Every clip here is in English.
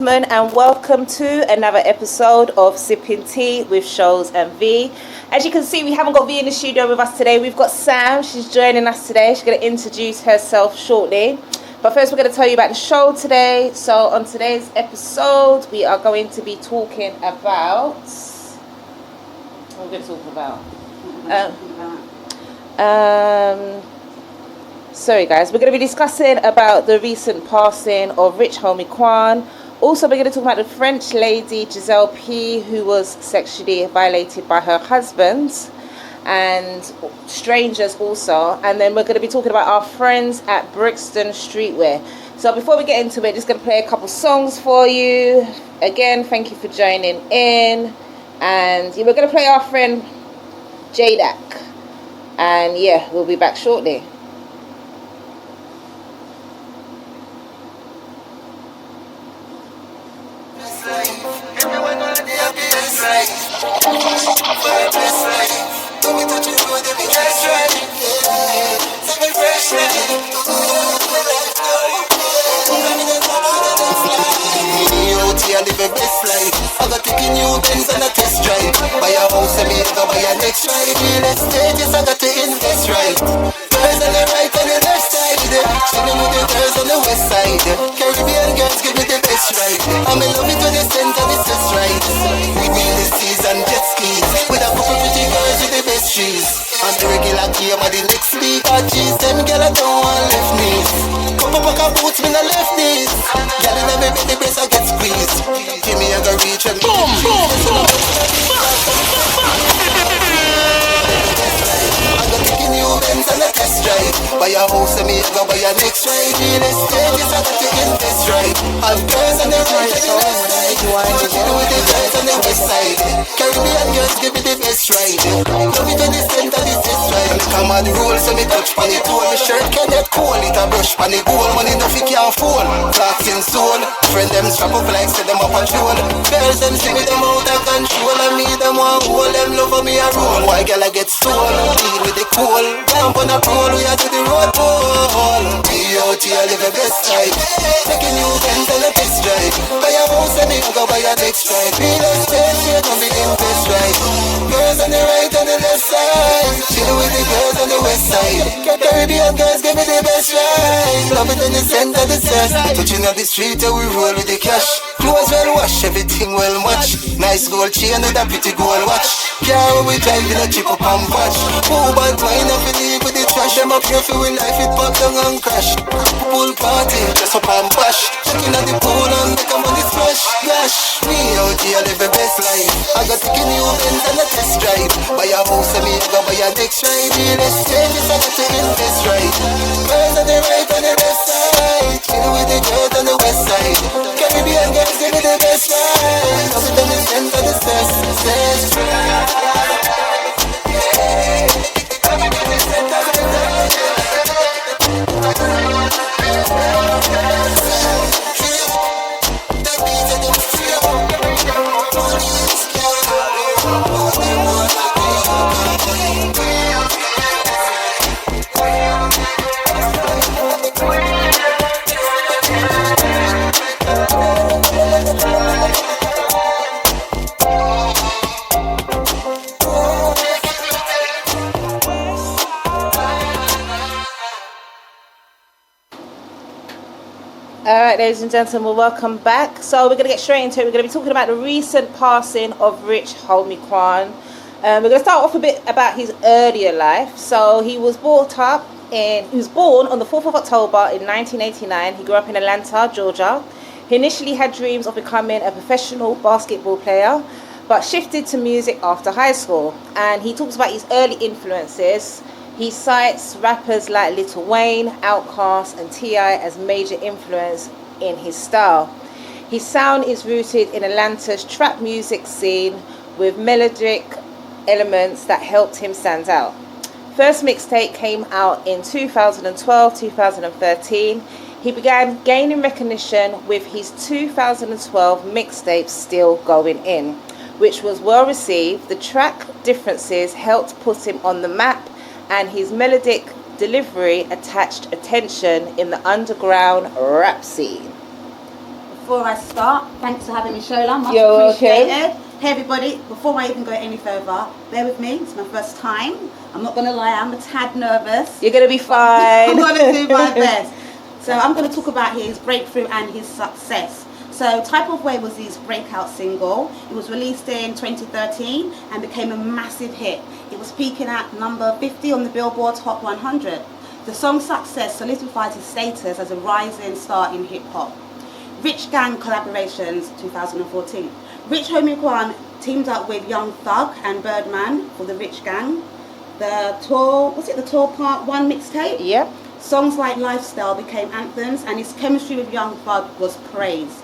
And welcome to another episode of Sipping Tea with Shols and Vee. As you can see, we haven't got Vee in the studio with us today. We've got Sam. She's joining us today. She's going to introduce herself shortly. But first, we're going to tell you about the show today. So on today's episode, we are going to be talking about... What are we going to talk about? Sorry guys, we're going to be discussing about the recent passing of Rich Homie Quan. Also, we're going to talk about the French lady Gisele P, who was sexually violated by her husband, and strangers also. And then we're going to be talking about our friends at Brixton Streetwear. So before we get into it, just going to play a couple songs for you. Again, thank you for joining in. And we're going to play our friend Jadak. And yeah, we'll be back shortly. I live a best life. I got taking new Benz and a test drive. Buy a house and me go buy a next ride. Real estate, yes, I got to invest right. Girls on the right and the left side. Chilling with the girls on the west side. Caribbean girls give me the best ride. I'm in love with the center, this is right. We wheel the seas and jet skis. With a couple pretty girls with the best trees. On the regular game of the next week. Oh jeez, them girl I don't want left knees. Couple pack of boots me the left knees. Girl in my belly brace I get squeezed. Give me a go reach and boom, boom. I got taking new Benz and a test drive. Buy a house and me go buy a next ride. Real estate is I got to invest right. Have girls on the right and the left side. Chilling with the girls on the west side. Caribbean girls give me the best ride. Love it when the center this is right. Me come on the roll so me touch pan it all. Me shirt can get cool, it a brush pan it gold. Money no fi can't fall. Clocks in soul. Friend them strap up like set them up and roll. Girls them see me them out of control. And me them want hold them love for me a roll. Why girl I get soul? Deal with the cool. Ramp on a roll, we are to the road pole. We out here live a best life. Taking new Benz and a test drive. Buy a house and me go buy a next ride. Real estate here come in invest right. Girls on the right and the left side. Chilling with the girls on the west side. Caribbean girls give me the best ride. Love it in the center, the set. Touching on the street, yeah, we roll with the cash. Clothes well wash, everything well match. Nice gold chain with a pretty gold watch. Car we drive in a chip up and patch. Oh, but wine up and leave with the trash. I'm up here for we life, it pop down and crash. Pool party, dress up and bash. Checking at the pool and make a money splash. Flash, me out here live the best life. I got taking new Benz and a test drive. Buy a house and me go buy a next ride. Real estate is I got to invest right. Girls on the right and the left side. Chilling with the girls on the west side. Caribbean girls give me the best ride. Love it on the center, the stairs. Alright, ladies and gentlemen, welcome back. So we're going to get straight into it. We're going to be talking about the recent passing of Rich Homie Quan. We're going to start off a bit about his earlier life. So he was born on the 4th of October in 1989. He grew up in Atlanta, Georgia. He initially had dreams of becoming a professional basketball player, but shifted to music after high school. And he talks about his early influences. He cites rappers like Lil Wayne, Outkast and T.I. as major influence in his style. His sound is rooted in Atlanta's trap music scene with melodic elements that helped him stand out. First mixtape came out in 2012-2013. He began gaining recognition with his 2012 mixtape Still Going In, which was well received. The track differences helped put him on the map, and his melodic delivery attached attention in the underground rap scene. before I start, thanks for having me, Shola. Much You're appreciated. welcome. Hey everybody, before I even go any further, bear with me, it's my first time. I'm not going to lie, I'm a tad nervous. You're going to be fine. I'm going to do my best. So I'm going to talk about his breakthrough and his success. So Type of Way was his breakout single. It was released in 2013 and became a massive hit. It was peaking at number 50 on the Billboard Hot 100. The song's success solidified his status as a rising star in hip-hop. Rich Gang collaborations, 2014. Rich Homie Quan teamed up with Young Thug and Birdman for the Rich Gang. The Tour, the Tour Part 1 mixtape? Yep. Songs like Lifestyle became anthems and his chemistry with Young Thug was praised.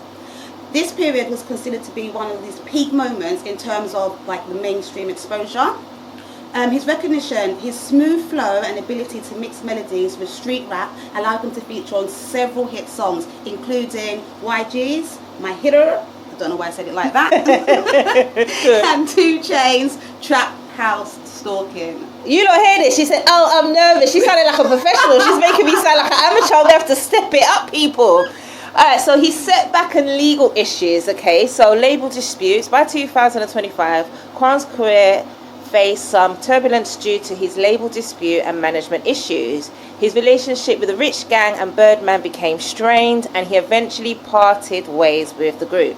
This period was considered to be one of his peak moments in terms of like the mainstream exposure. His recognition, his smooth flow and ability to mix melodies with street rap allowed him to feature on several hit songs, including YG's My Hitter, I don't know why I said it like that, and 2 Chainz, Trap House Stalking. You don't hear this. She said, oh, I'm nervous. She sounded like a professional. She's making me sound like an amateur. We have to step it up, people. Alright, so his setback and legal issues, okay? So label disputes. By 2025, Quan's career faced some turbulence due to his label dispute and management issues. His relationship with the Rich Gang and Birdman became strained and he eventually parted ways with the group.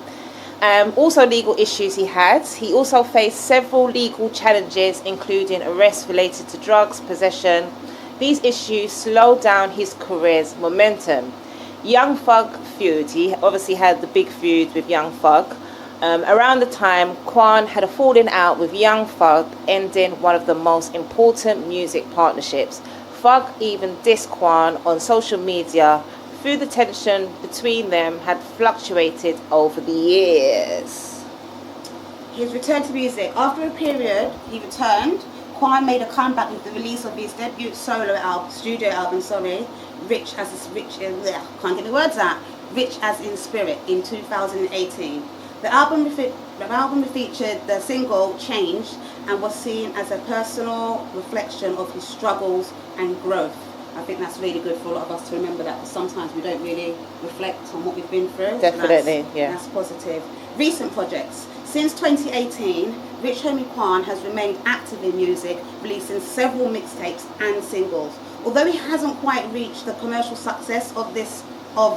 Also legal issues he had. He also faced several legal challenges, including arrests related to drugs, possession. These issues slowed down his career's momentum. Young Thug feud. He obviously had the big feud with Young Thug. Around the time, Quan had a falling out with Young Thug, ending one of the most important music partnerships. Thug even dissed Quan on social media. Through the tension between them had fluctuated over the years. His return to music. After a period, he returned. Quan made a comeback with the release of his debut studio album, Rich as in Spirit in 2018. The album featured the single Change and was seen as a personal reflection of his struggles and growth. I think that's really good for a lot of us to remember that, because sometimes we don't really reflect on what we've been through. Definitely, so yeah. That's positive. Recent projects. Since 2018, Rich Homie Quan has remained active in music, releasing several mixtapes and singles. Although he hasn't quite reached the commercial success of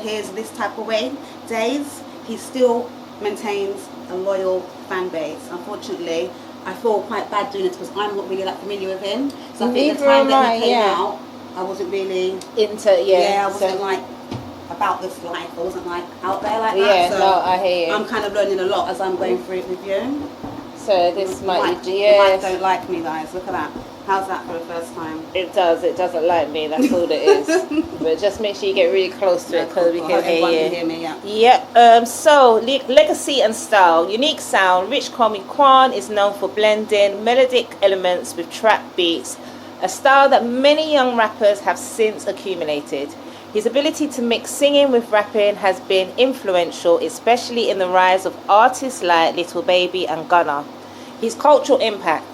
his This Type of Way days, he still maintains a loyal fan base. Unfortunately, I feel quite bad doing it because I'm not really that familiar with him. So I think the time that he came out, I wasn't really I wasn't like about this life. I wasn't like out there like that. Yeah, so no, I hear you. I'm kind of learning a lot as I'm going through it with you. So this might The mic don't like me, guys. Look at that. How's that for the first time? It does. It doesn't like me. That's all it is. But just make sure you get really close to it because we can hear you. Can hear me, yeah. Yeah. So legacy and style, unique sound. Rich Homie Quan is known for blending melodic elements with trap beats, a style that many young rappers have since accumulated. His ability to mix singing with rapping has been influential, especially in the rise of artists like Lil Baby and Gunna. His cultural impact.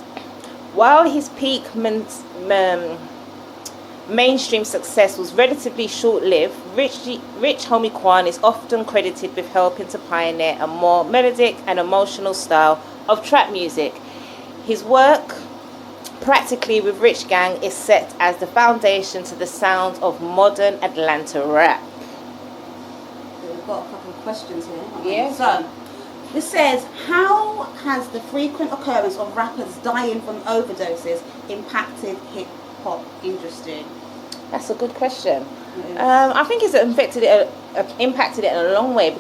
While his peak mainstream success was relatively short-lived, Rich Homie Quan is often credited with helping to pioneer a more melodic and emotional style of trap music. His work, practically with Rich Gang, is set as the foundation to the sound of modern Atlanta rap. We've got a couple of questions here. Yeah. So, this says, how has the frequent occurrence of rappers dying from overdoses impacted hip-hop industry? That's a good question. Yes. I think it's impacted it in a long way,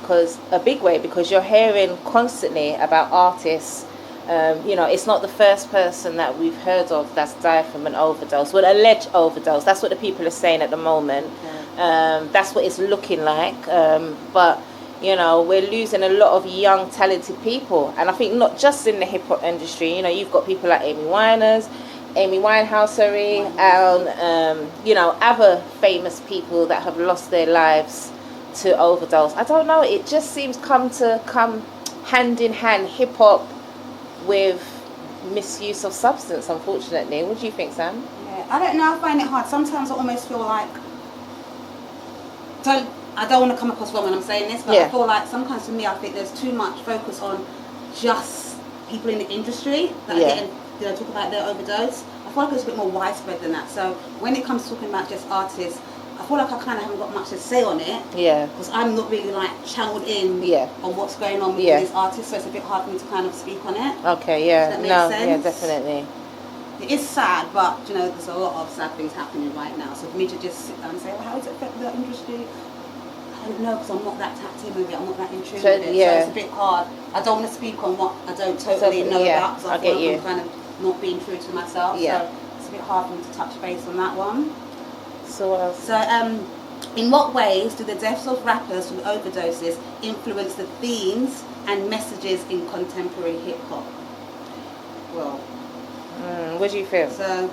a big way, because you're hearing constantly about artists. It's not the first person that we've heard of that's died from an overdose, well, alleged overdose. That's what the people are saying at the moment. Okay. That's what it's looking like. But we're losing a lot of young, talented people, and I think not just in the hip hop industry. You've got people like Amy Winehouse, and other famous people that have lost their lives to overdose. I don't know. It just seems come hand in hand, hip hop with misuse of substance, unfortunately. What do you think, Sam? Yeah, I don't know, I find it hard. Sometimes I almost feel like, I don't want to come across wrong when I'm saying this, but Yeah. I feel like sometimes for me, I think there's too much focus on just people in the industry that are getting, talk about their overdose. I feel like it's a bit more widespread than that. So when it comes to talking about just artists, I feel like I kind of haven't got much to say on it. Yeah. Because I'm not really like channeled in on what's going on with these artists, so it's a bit hard for me to kind of speak on it. Okay, yeah. Does that make No, sense? yeah, definitely. It is sad, but there's a lot of sad things happening right now. So for me to just sit down and say, well, how does it affect the industry? I don't know, because I'm not that tapped in with it. I'm not that in tune with it. So it's a bit hard. I don't want to speak on what I don't totally know about, because I feel like I'm kind of not being true to myself. Yeah. So it's a bit hard for me to touch base on that one. So what else? So in what ways do the deaths of rappers from overdoses influence the themes and messages in contemporary hip hop? Well, what do you feel? So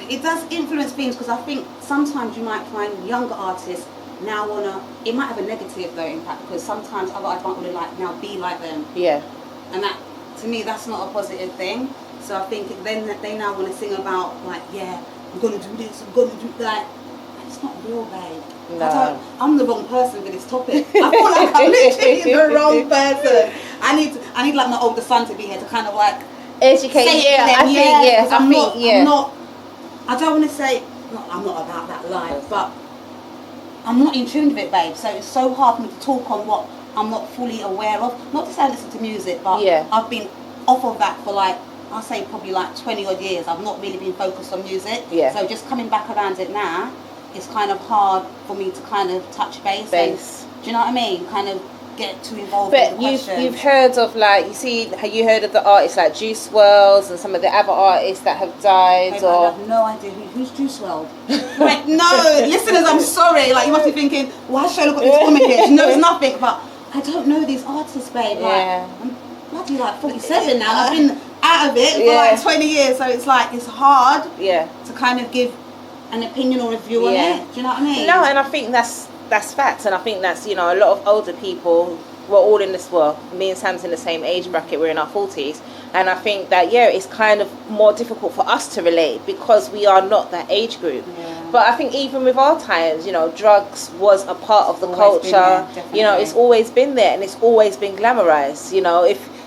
it does influence things, because I think sometimes you might find younger artists now it might have a negative though impact, because sometimes other artists might want to now be like them. Yeah. And that, to me, that's not a positive thing. So I think then they now want to sing about I'm gonna do this, I'm gonna do that. It's not real, babe. No. I'm the wrong person for this topic. I feel like I'm literally the wrong person. I need like my older son to be here to kind of like educate. I don't want to say I'm not about that life, but I'm not in tune with it, babe. So it's so hard for me to talk on what I'm not fully aware of. Not to say I listen to music, but I've been off of that for I'll say probably 20 odd years. I've not really been focused on music. Yeah. So just coming back around it now, it's kind of hard for me to kind of touch base. And, do you know what I mean? Kind of get too involved with the question. But you've heard of have you heard of the artists like Juice WRLD and some of the other artists that have died? I have no idea who's Juice WRLD. No, listeners, I'm sorry. You must be thinking, why should I look at this woman here? She knows nothing. But I don't know these artists, babe. I'm bloody 47 now. I've been out of it for 20 years, so it's it's hard to kind of give an opinion or a view on it. Do you know what I mean? No, and I think that's facts, and I think that's a lot of older people. We're all in this world. Me and Sam's in the same age bracket. We're in our 40s, and I think that it's kind of more difficult for us to relate because we are not that age group. But I think even with our times, drugs was a part of the culture. It's always been there, and it's always been glamorized.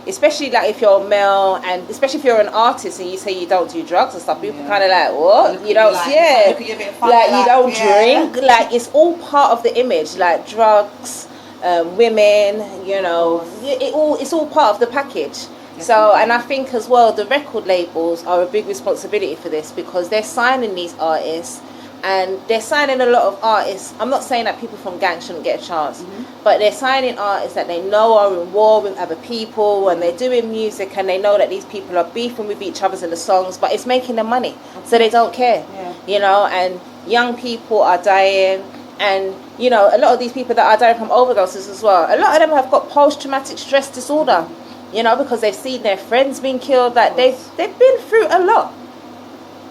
Especially if you're male, and especially if you're an artist and you say you don't do drugs and stuff, people kind of what? You don't, you don't drink. It's all part of the image, drugs, women, it's all part of the package. Definitely. So, and I think as well, the record labels are a big responsibility for this, because they're signing these artists. And they're signing a lot of artists. I'm not saying that people from gangs shouldn't get a chance, but they're signing artists that they know are in war with other people, and they're doing music, and they know that these people are beefing with each other in the songs, but it's making them money, so they don't care. And young people are dying, and a lot of these people that are dying from overdoses as well, a lot of them have got post-traumatic stress disorder, because they've seen their friends being killed. They've been through a lot.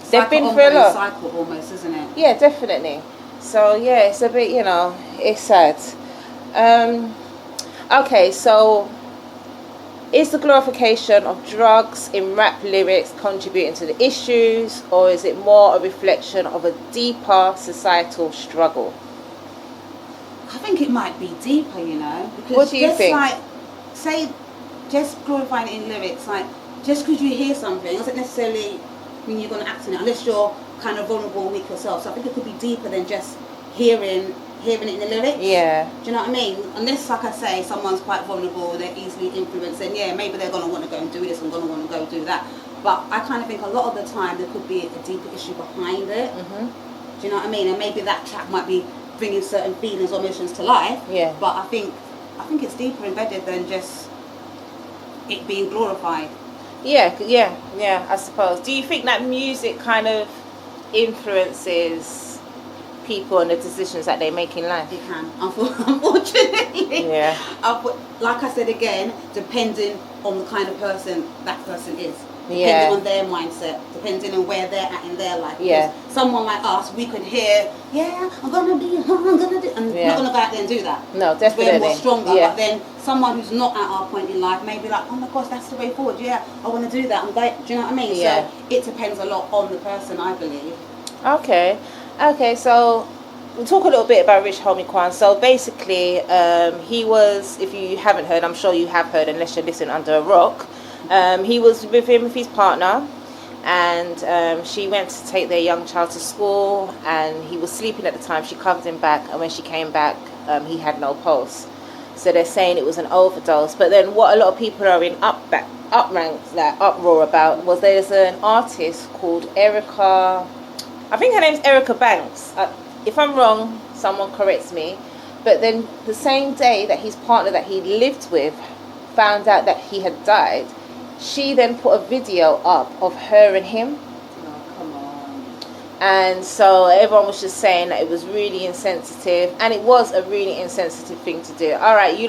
They've been through a lot. Cycle almost, isn't it? Yeah, definitely. So it's a bit, it's sad. Okay, so is the glorification of drugs in rap lyrics contributing to the issues, or is it more a reflection of a deeper societal struggle? I think it might be deeper, because what do you think? Say, just glorifying it in lyrics, just because you hear something doesn't necessarily mean you're going to act on it, unless you're kind of vulnerable and weak yourself. So I think it could be deeper than just hearing it in the lyrics. Yeah. Do you know what I mean? Unless, like I say, someone's quite vulnerable, they're easily influenced, then maybe they're going to want to go and do this and going to want to go do that. But I kind of think a lot of the time there could be a deeper issue behind it. Do you know what I mean? And maybe that track might be bringing certain feelings or emotions to life. Yeah. But I think it's deeper embedded than just it being glorified. Yeah, I suppose. Do you think that music kind of influences people and the decisions that they make in life? It can, unfortunately. Yeah. Like I said again, depending on the kind of person that person is. Depending on their mindset, depending on where they're at in their life. Yeah. Because someone like us, we could hear, I'm gonna do, and we're not gonna go out there and do that. No, definitely. We're more stronger. But then someone who's not at our point in life may be like, oh my gosh, that's the way forward. Yeah, I want to do that. Do you know what I mean? Yeah. So it depends a lot on the person, I believe. Okay. So we'll talk a little bit about Rich Homie Quan. So basically, he was, if you haven't heard, I'm sure you have heard unless you're listening under a rock, he was with his partner, and she went to take their young child to school, and he was sleeping at the time. She covered him back, and when she came back, he had no pulse. So they're saying it was an overdose. But then what a lot of people are in uproar about was there's an artist called Erica, I think her name's Erica Banks. If I'm wrong, someone corrects me. But then the same day that his partner that he lived with found out that he had died, she then put a video up of her and him. Oh, come on. And so everyone was just saying that it was really insensitive, and it was a really insensitive thing to do. All right, you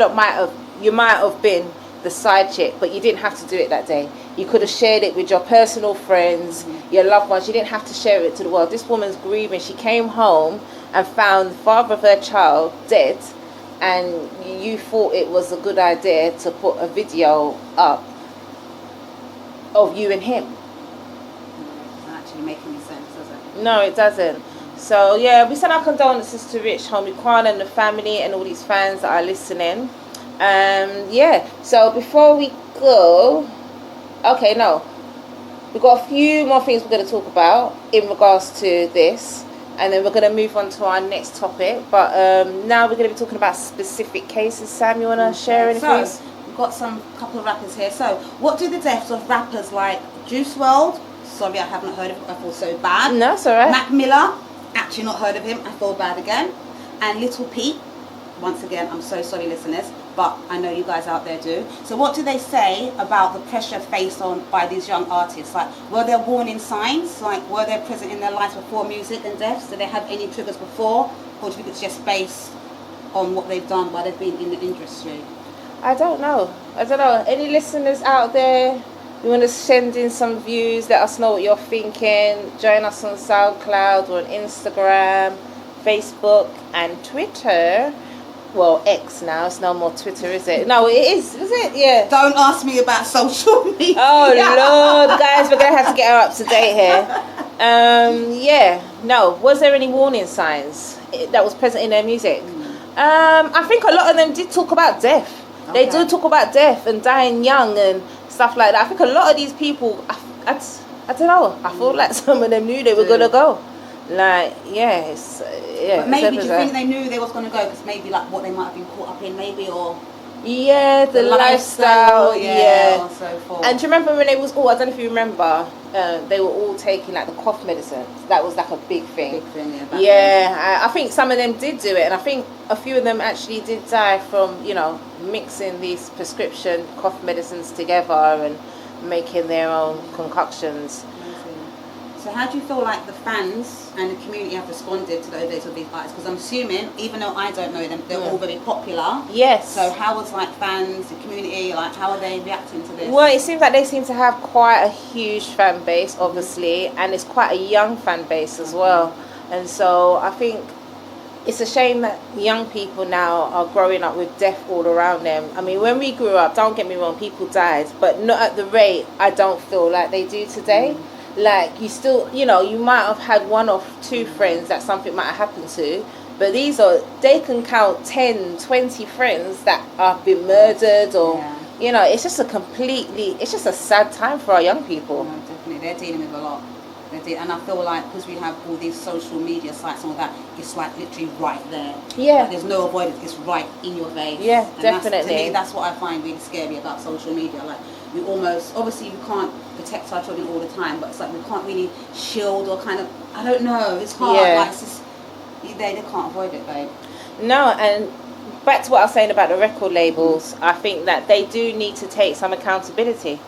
might have been the side chick, but you didn't have to do it that day. You could have shared it with your personal friends, your loved ones. You didn't have to share it to the world. This woman's grieving. She came home and found the father of her child dead, and you thought it was a good idea to put a video up of you and him. It doesn't actually make any sense, does it? No, it doesn't. So yeah, we send our condolences to Rich Homie Quan and the family and all these fans that are listening. Yeah, so before we go, okay, no, we've got a few more things we're going to talk about in regards to this, and then we're going to move on to our next topic. But now we're going to be talking about specific cases. Sam, you want to share anything? So, we've got some couple of rappers here. So, what do the deaths of rappers like Juice WRLD, sorry I haven't heard of him, I feel so bad. No, it's alright. Mac Miller, actually not heard of him, I feel bad again. And Little Peep, once again, I'm so sorry listeners, but I know you guys out there do. So what do they say about the pressure faced on by these young artists? Like, were there warning signs? Like, were they present in their lives before music and deaths? Did they have any triggers before? Or do you think it's just based on what they've done while they've been in the industry? I don't know. Any listeners out there, you want to send in some views, let us know what you're thinking. Join us on SoundCloud or on Instagram, Facebook and Twitter. Well, X now, it's no more Twitter, is it? No, it is it? Yeah. Don't ask me about social media. Oh Lord, guys, we're gonna have to get her up to date here. Yeah, no. Was there any warning signs that was present in their music? I think a lot of them did talk about death. Okay. They do talk about death and dying young and stuff like that. I think a lot of these people, I don't know. I feel like some of them knew they were gonna go. Like, yeah, yeah. But maybe do you think they knew they was going to go because maybe like what they might have been caught up in, maybe, or yeah, the lifestyle, yeah. And so forth. And do you remember when they was all? I don't know if you remember. They were all taking like the cough medicine. That was like a big thing. Yeah, I think some of them did do it, and I think a few of them actually did die from mixing these prescription cough medicines together and making their own concoctions. So how do you feel like the fans and the community have responded to the overdose of these artists? Because I'm assuming, even though I don't know them, they're all very popular. Yes. So how was like fans, the community, like how are they reacting to this? Well, it seems like they seem to have quite a huge fan base, obviously, and it's quite a young fan base as well. And so I think it's a shame that young people now are growing up with death all around them. I mean, when we grew up, don't get me wrong, people died, but not at the rate I don't feel like they do today. Like, you still, you might have had one or two friends that something might have happened to, but they can count 10, 20 friends that have been murdered or, it's just a sad time for our young people. No, definitely, they're dealing with a lot. And I feel like because we have all these social media sites and all that, it's like literally right there. Yeah. Like, there's no avoidance, it's right in your face. Yeah, and definitely. To me, that's what I find really scary about social media. Like, we obviously we can't protect our children all the time, but it's like we can't really shield or kind of, I don't know, it's hard. Yeah. Like, it's just, they can't avoid it, babe. No, and back to what I was saying about the record labels, I think that they do need to take some accountability,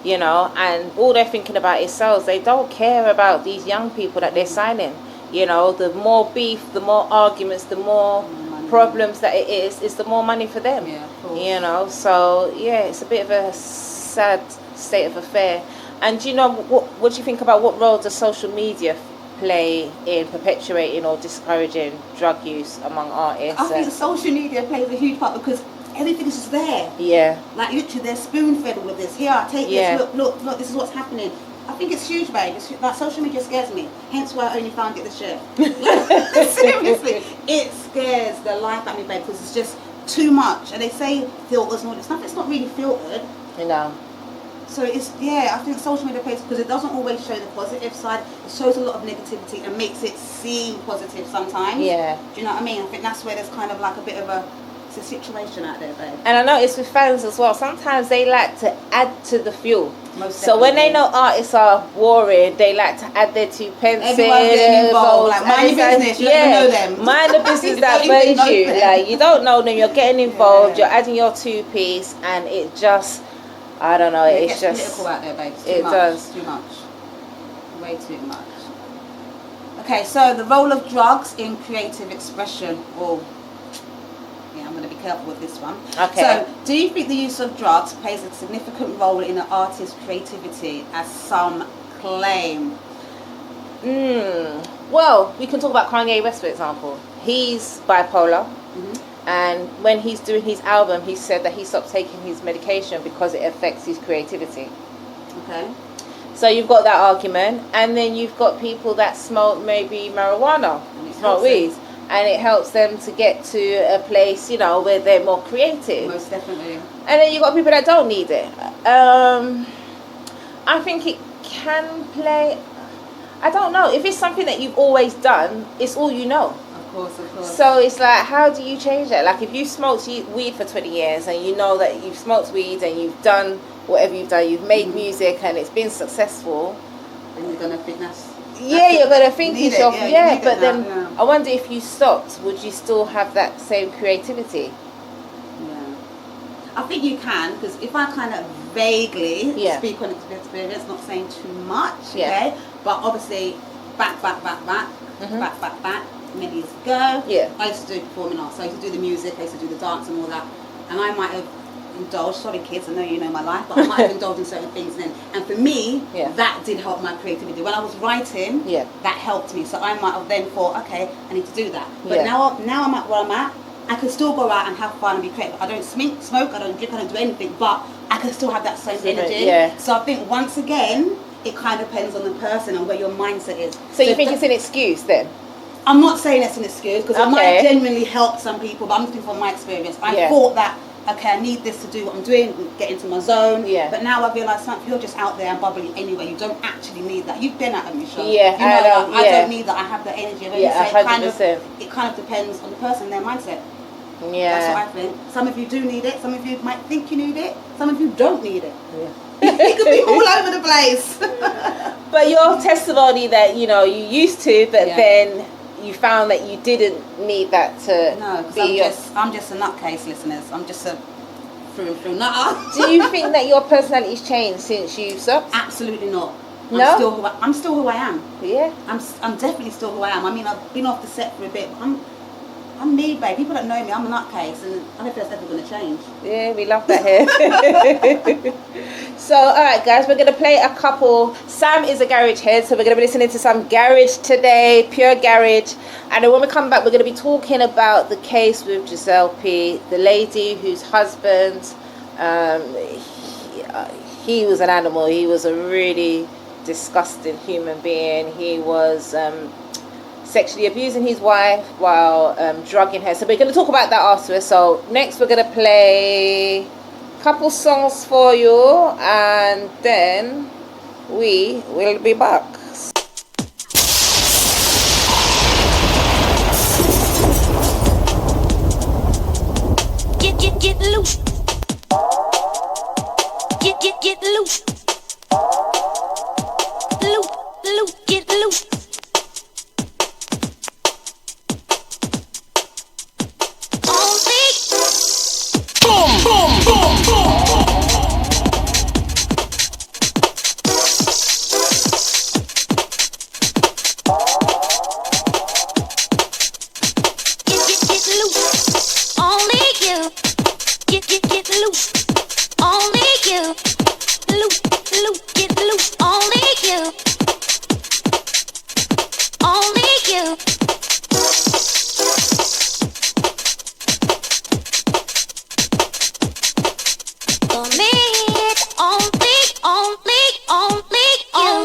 and all they're thinking about is sales. They don't care about these young people that they're signing. The more beef, the more arguments, the more problems that it is the more money for them. Yeah, of course. So yeah, it's a bit of a sad state of affair. And what do you think about what role does social media play in perpetuating or discouraging drug use among artists? I think social media plays a huge part because everything is just there. Yeah. Like, literally, they're spoon-fed with this. Here, take this. Look, this is what's happening. I think it's huge, babe. Like, social media scares me. Hence why I only found it this year. Seriously, it scares the life out of me, babe, because it's just too much. And they say filters and all this stuff. It's not really filtered. You know. So it's, yeah, I think social media plays, because it doesn't always show the positive side. It shows a lot of negativity and makes it seem positive sometimes. Yeah. Do you know what I mean? I think that's where there's kind of like a bit of a situation out there, babe. And I notice with fans as well, sometimes they like to add to the fuel. Most So when they definitely. know artists are warring, they like to add their 2 pence. Everyone's getting involved. Like, mind your business. You don't even know them. Mind the business You that don't even burns know you. them. Like, you don't know them. You're getting involved. Yeah. You're adding your 2-piece, and it just, I don't know. It It's gets just political out there, babe. It's too it much. does. Too much. Way too much. Okay, so the role of drugs in creative expression. Oh, yeah, I'm going to be careful with this one. Okay. So, do you think the use of drugs plays a significant role in an artist's creativity, as some claim? Well, we can talk about Kanye West, for example. He's bipolar. And when he's doing his album, he said that he stopped taking his medication because it affects his creativity. Okay. So you've got that argument, and then you've got people that smoke maybe marijuana, And it smoke helps them. weed, and it helps them to get to a place, you know, where they're more creative. Most definitely. And then you've got people that don't need it. I think it can play. I don't know. If it's something that you've always done, it's all you know. Of course, of course. So it's like, how do you change that? Like, if you smoked weed for 20 years and you know that you've smoked weed and you've done whatever you've done, you've made music and it's been successful, and you're going to think that's... you're going to think Need it, yourself, yeah, you yeah, need but it then now, yeah. I wonder if you stopped, would you still have that same creativity? Yeah. I think you can, because if I kind of vaguely Yeah. speak on experience, not saying too much, Yeah. okay? But obviously, back, many years ago, Yeah. I used to do performing arts. So I used to do the music, I used to do the dance and all that. And I might have indulged, sorry kids, I know you know my life, but I might have indulged in certain things then. And for me, Yeah. that did help my creativity. When I was writing, Yeah. that helped me. So I might have then thought, okay, I need to do that. But Yeah. now I'm at where I'm at. I can still go out and have fun and be creative. I don't smoke, I don't drink, I don't do anything, but I can still have that same energy. Yeah. So I think once again, it kind of depends on the person and where your mindset is. So you if think that- it's an excuse then? I'm not saying it's an excuse, because it Okay. might genuinely help some people, but I'm looking from my experience. I Yeah. thought that, okay, I need this to do what I'm doing, get into my zone. Yeah. But now I realise something, you're just out there and bubbling anyway. You don't actually need that. You've been at me, Shols. Yeah, you I know, that. I yeah. don't need that. I have the energy. I've only Yeah, said 100%. it kind of depends on the person, their mindset. That's what Yeah. I think. Some of you do need it. Some of you might think you need it. Some of you don't need it. Yeah. It could be all over the place. But your testimony that, you know, you used to, but Yeah. then you found that you didn't need that to No, be because your... I'm just a nutcase, listeners. I'm just a through and through nutter. Do you think that your personality's changed since you stopped? Absolutely not. No? I'm still who I am. Yeah. I'm definitely still who I am. I mean, I've been off the set for a bit, but I'm me, babe. People that know me, I'm a nutcase, and I don't think that's ever going to change. Yeah, we love that here. So, alright guys, we're going to play a couple. Sam is a garage head, so we're going to be listening to some garage today, pure garage. And then when we come back, we're going to be talking about the case with Gisele P, the lady whose husband, he was an animal. He was a really disgusting human being. He was sexually abusing his wife while drugging her. So we're going to talk about that afterwards. So next we're going to play a couple songs for you, and then we will be back. Get loose. Get loose. Loose, get loose. On beat. Boom, boom, boom, boom. Get loose. Only you. Get loose. Only you. Loose, get loose. Only you. Only you. For me, it's only you.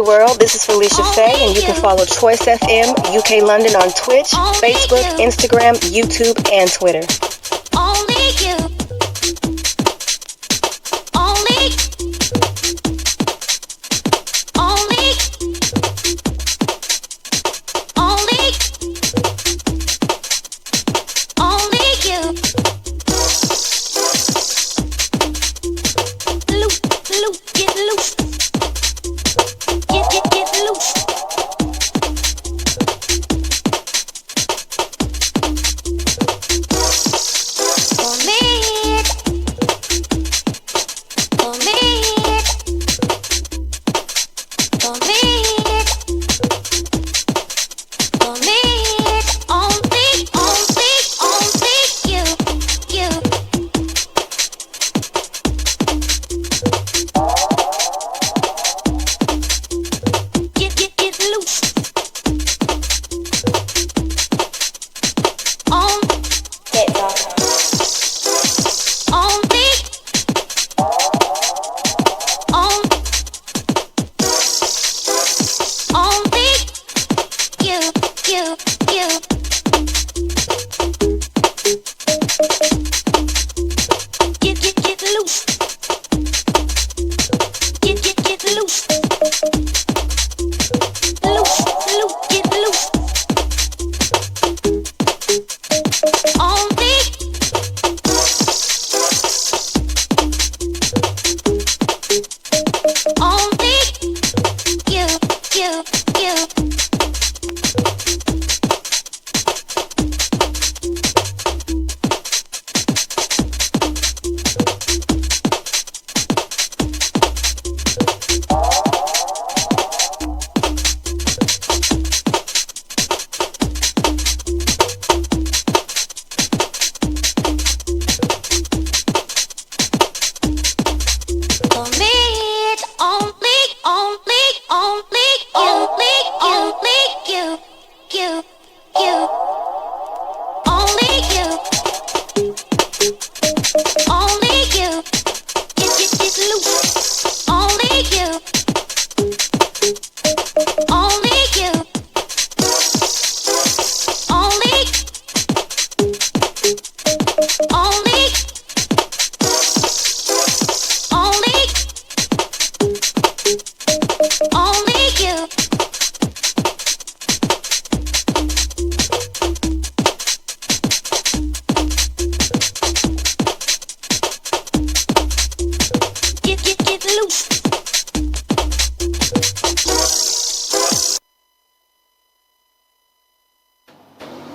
world. This is Felicia Faye, and you can follow Choice FM UK London on Twitch, Facebook, Instagram, YouTube, and Twitter. Only you. Only. Only. Only. Only you. Loose, loose, get loose. Get loose.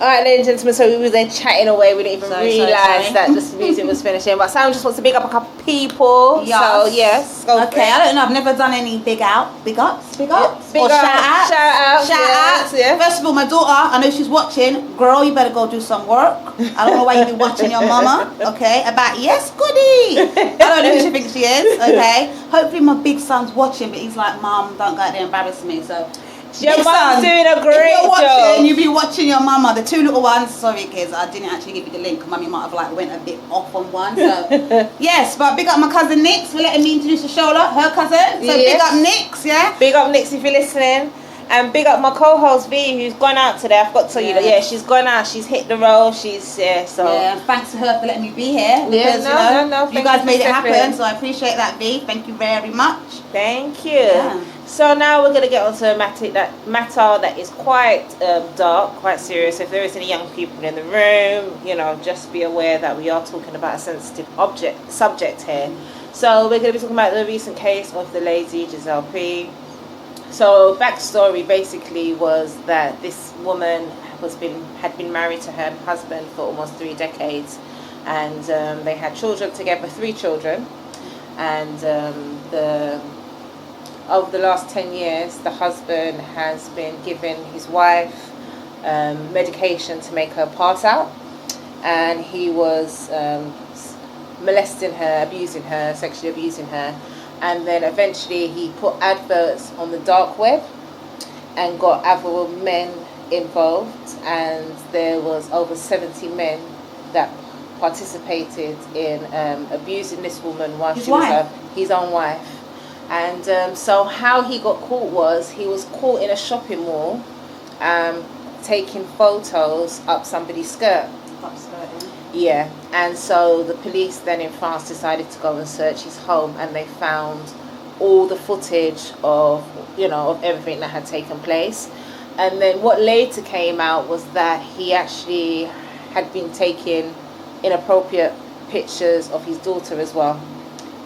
Alright, ladies and gentlemen, so we were then chatting away, we didn't even realise that the music was finishing. But Sam just wants to big up a couple people. Yes. So yes. Go Okay, I don't know, I've never done any big ups, or shout outs. Yeah. First of all, my daughter, I know she's watching. Girl, you better go do some work. I don't know why you be watching your mama. Okay, about yes, goody. I don't know who she thinks she is. Okay, hopefully my big son's watching, but he's like, Mom, don't go out there and embarrass me. So. Your mum's doing a great job. You be watching your mama. The two little ones. Sorry, kids, I didn't actually give you the link. Mummy might have like went a bit off on one. So yes, but big up my cousin Nix for letting me introduce Shola, her cousin. So big up Nix, yeah. Big up Nix if you're listening, and big up my co-host V who's gone out today. I forgot to tell you that. Yeah, she's gone out. She's hit the road. She's So yeah, thanks to her for letting me be here. Because, no. You guys made it happen, so I appreciate that, V. Thank you very much. Thank you. Yeah. So now we're going to get onto a matter that is quite dark, quite serious. If there is any young people in the room, just be aware that we are talking about a sensitive subject here. So we're going to be talking about the recent case of the lady Gisele P. So backstory basically was that this woman had been married to her husband for almost 3 decades, and they had children together, 3 children, and over the last 10 years, the husband has been giving his wife medication to make her pass out, and he was molesting her, abusing her, sexually abusing her, and then eventually he put adverts on the dark web and got other men involved, and there was over 70 men that participated in abusing this woman while she was his own wife. And so how he got caught was he was caught in a shopping mall taking photos up somebody's skirt. Yeah, and so the police then in France decided to go and search his home, and they found all the footage of, you know, of everything that had taken place. And then what later came out was that he actually had been taking inappropriate pictures of his daughter as well.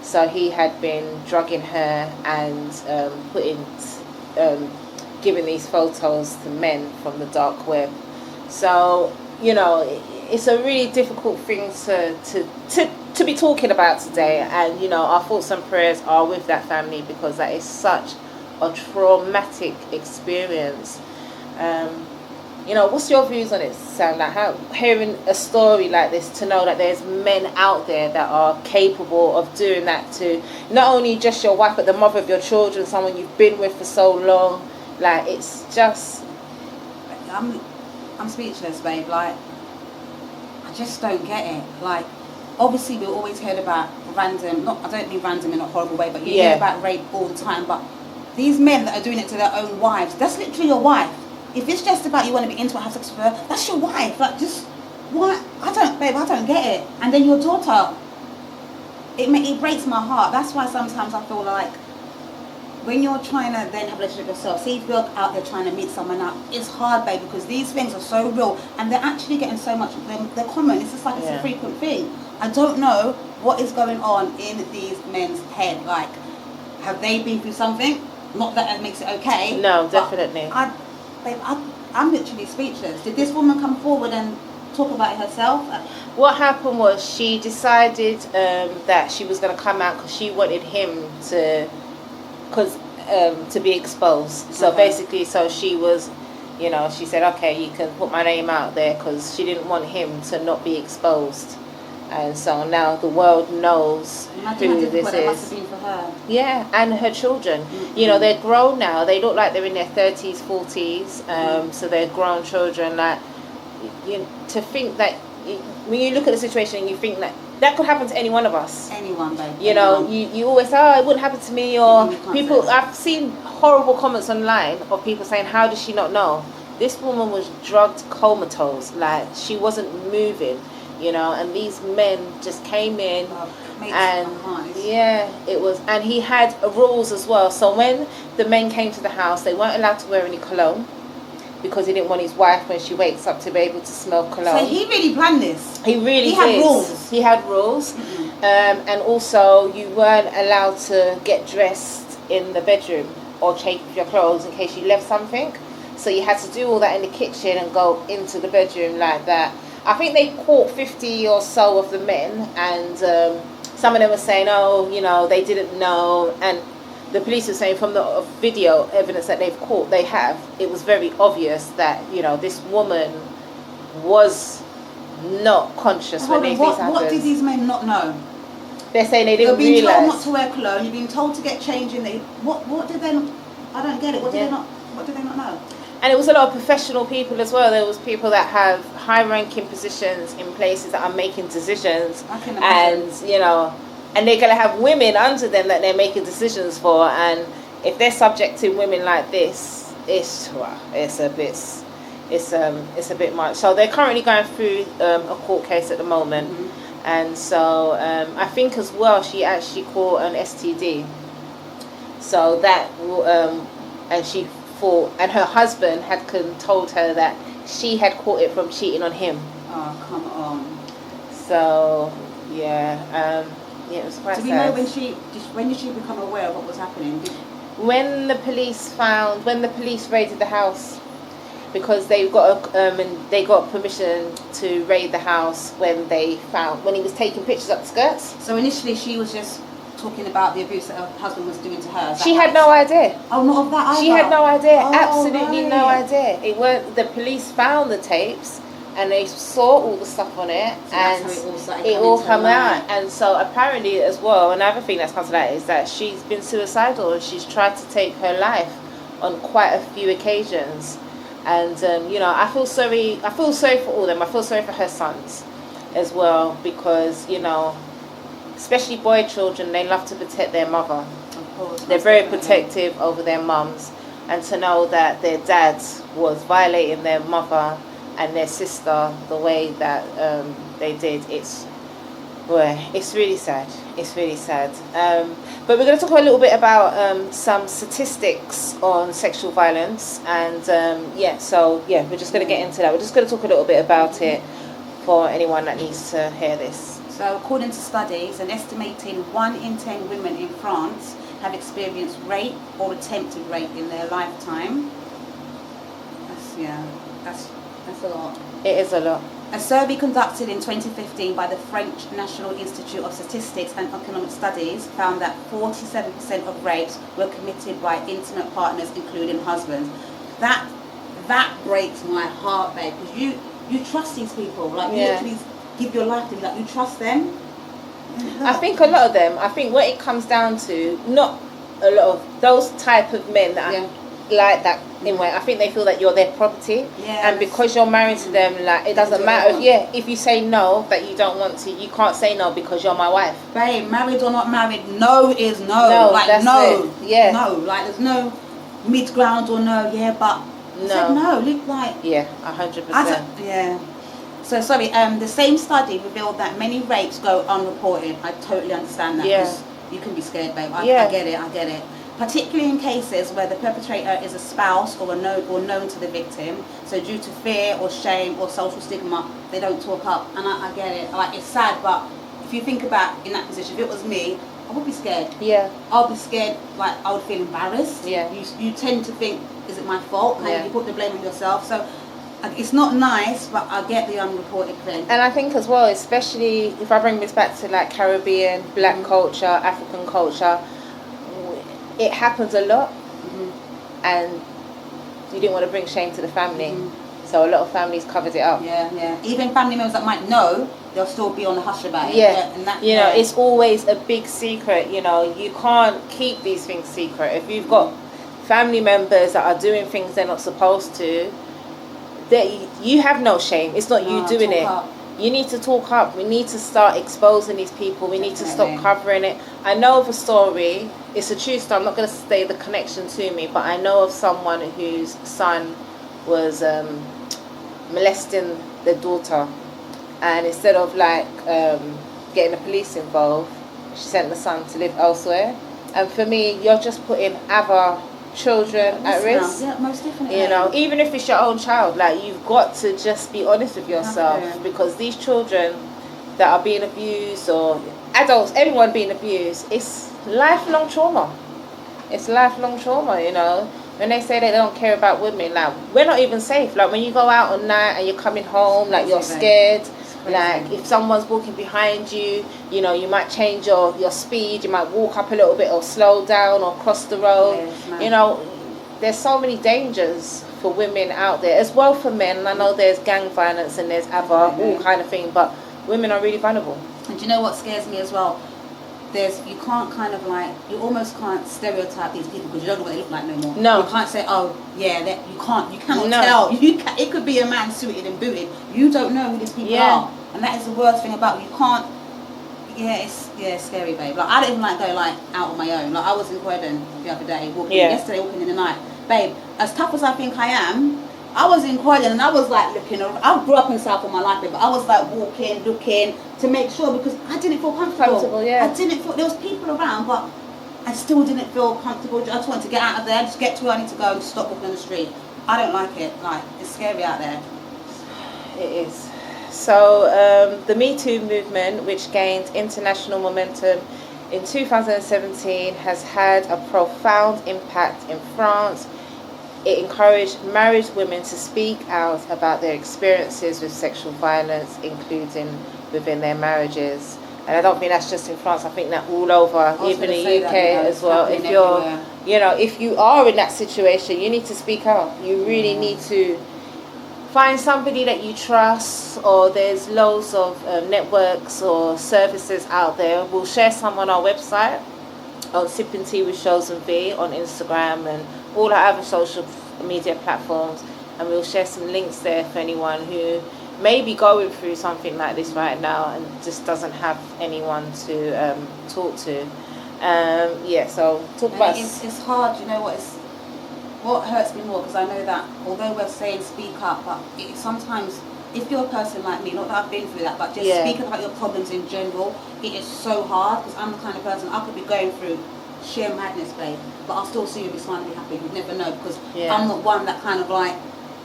So he had been drugging her and giving these photos to men from the dark web. So, you know, it's a really difficult thing to be talking about today. And, you know, our thoughts and prayers are with that family, because that is such a traumatic experience. You know, what's your views on it, Sam? Like, how, hearing a story like this, to know that there's men out there that are capable of doing that to not only just your wife, but the mother of your children, someone you've been with for so long. Like, it's just... I'm speechless, babe. Like, I just don't get it. Like, obviously we always heard about random, I don't mean random in a horrible way, but you hear about rape all the time. But these men that are doing it to their own wives, that's literally your wife. If it's just about you want to be intimate, have sex with her, that's your wife. Like, just, what? I don't get it. And then your daughter, it breaks my heart. That's why sometimes I feel like when you're trying to then have a relationship with yourself, see if you're out there trying to meet someone out, it's hard, babe, because these things are so real and they're actually getting so much, they're common. It's just like it's a frequent thing. I don't know what is going on in these men's head. Like, have they been through something? Not that it makes it okay. No, definitely. I'm literally speechless. Did this woman come forward and talk about it herself? What happened was she decided that she was going to come out because she wanted him to be exposed. So basically, so she was, you know, she said, okay, you can put my name out there, because she didn't want him to not be exposed. And so now the world knows who this is. That must have been for her. Yeah, and her children. Mm-hmm. You know, they're grown now. They look like they're in their 30s, 40s. So they're grown children. Like, to think that, when you look at the situation and you think that could happen to any one of us. Anyone, babe. You know, you always say, it wouldn't happen to me. Or people, I've seen horrible comments online of people saying, how does she not know? This woman was drugged comatose. Like, she wasn't moving. You know, and these men just came in, it was, and he had rules as well. So when the men came to the house, they weren't allowed to wear any cologne, because he didn't want his wife, when she wakes up, to be able to smell cologne. So he really planned this. He really had rules. He had rules, and also you weren't allowed to get dressed in the bedroom or change your clothes in case you left something. So you had to do all that in the kitchen and go into the bedroom like that. I think they caught 50 or so of the men, and some of them were saying, oh, you know, they didn't know. And the police were saying, from the video evidence that they've caught, it was very obvious that, you know, this woman was not conscious when these things happened. What did these men not know? They're saying they didn't realise. You've been told realise. not to wear cologne, you've been told to get changed in the... What did they... I don't get it. What did they not know? And it was a lot of professional people as well. There was people that have high-ranking positions in places that are making decisions. I can imagine. And, you know, and they're going to have women under them that they're making decisions for. And if they're subjecting women like this, it's a bit much. So they're currently going through a court case at the moment. Mm-hmm. And so I think as well she actually caught an STD. So that and she thought, and her husband had told her that she had caught it from cheating on him. Oh, come on. So it was quite sad. Do we know when did she become aware of what was happening? When the police raided the house, because they got permission to raid the house when he was taking pictures up the skirts. So initially she was just talking about the abuse that her husband was doing to her. She had no idea. Oh, not of that either. She had no idea. Absolutely no idea. The police found the tapes and they saw all the stuff on it, so and it all come out. And so apparently as well, another thing that's come to light is that she's been suicidal and she's tried to take her life on quite a few occasions. And you know, I feel sorry for all of them. I feel sorry for her sons as well, because, you know, especially boy children, they love to protect their mother. Of course. They're very protective over their mums, and to know that their dad was violating their mother and their sister the way that they did, it's really sad. It's really sad. But we're going to talk a little bit about some statistics on sexual violence, and we're just going to get into that. We're just going to talk a little bit about it for anyone that needs to hear this. So according to studies, an estimating 1 in 10 women in France have experienced rape or attempted rape in their lifetime. That's a lot. It is a lot. A survey conducted in 2015 by the French National Institute of Statistics and Economic Studies found that 47% of rapes were committed by intimate partners, including husbands. That breaks my heart, babe, because you trust these people. Like, you literally give your life to them. Like, you trust them. I think a lot of them, what it comes down to, not a lot of those type of men that are like that in a way, I think they feel that you're their property, and because you're married to them, like, it doesn't matter if you say no, that you don't want to, you can't say no because you're my wife. Babe, married or not married, no is no. Like, that's no. It. Yeah. No, like, there's no mid ground or no, but no. Said no, look like 100%. So sorry, the same study revealed that many rapes go unreported. I totally understand that. Yeah. You can be scared, babe. I get it. Particularly in cases where the perpetrator is a spouse or known to the victim. So due to fear or shame or social stigma, they don't talk up. And I get it. Like, it's sad, but if you think about in that position, if it was me, I would be scared. Yeah. I'll be scared. Like, I would feel embarrassed. Yeah. You tend to think, is it my fault? And you put the blame on yourself. So it's not nice, but I get the unreported thing. And I think as well, especially if I bring this back to like Caribbean, black culture, African culture, it happens a lot, and you didn't want to bring shame to the family, so a lot of families covered it up. Yeah. Even family members that might know, they'll still be on the hush about it. And that, it's always a big secret. You can't keep these things secret. If you've got family members that are doing things they're not supposed to, you have no shame. It's not you doing it. You need to talk up. We need to start exposing these people. We need to stop covering it. I know of a story. It's a true story. I'm not going to say the connection to me, but I know of someone whose son was molesting their daughter, and instead of getting the police involved, she sent the son to live elsewhere. And for me, you're just putting other children at risk. Yeah, most definitely. Even if it's your own child, like, you've got to just be honest with yourself, because these children that are being abused, or adults, everyone being abused, it's lifelong trauma. It's lifelong trauma. When they say they don't care about women, like, we're not even safe. Like, when you go out at night and you're coming home, like, you're scared. Like, if someone's walking behind you, you might change your speed, you might walk up a little bit or slow down or cross the road. There's so many dangers for women out there, as well for men. And I know there's gang violence and there's all kind of thing, but women are really vulnerable. And do you know what scares me as well? You can't you almost can't stereotype these people, because you don't know what they look like no more. No. You can't say, you cannot tell. It could be a man suited and booted. You don't know who these people are. And that is the worst thing about it. You can't, it's scary, babe. Like, I don't even go out on my own. Like, I was in Croydon the other day, yesterday walking in the night. Babe, as tough as I think I am, I was in Croydon and I was looking around. I grew up in South all my life, but I was walking, looking to make sure, because I didn't feel comfortable. I didn't feel, there was people around, but I still didn't feel comfortable. I just wanted to get out of there, just get to where I need to go and stop walking on the street. I don't like it. Like, it's scary out there. It is. So the Me Too movement, which gained international momentum in 2017, has had a profound impact in France. It encouraged married women to speak out about their experiences with sexual violence, including within their marriages. And I don't think that's just in France. I think that all over, even the UK as well. If if you are in that situation, you need to speak out. You really need to find somebody that you trust, or there's loads of networks or services out there. We'll share some on our website, on Sipping Tea with Shols and Vee on Instagram and all our other social media platforms, and we'll share some links there for anyone who may be going through something like this right now and just doesn't have anyone to talk to. So talk And about. it's hard, you know what hurts me more, because I know that although we're saying speak up, but sometimes if you're a person like me, not that I've been through that, but just speaking about your problems in general, it is so hard, because I'm the kind of person, I could be going through sheer madness, babe, but I'll still see you be smiling, be happy. You'd never know, because I'm not one that kind of like,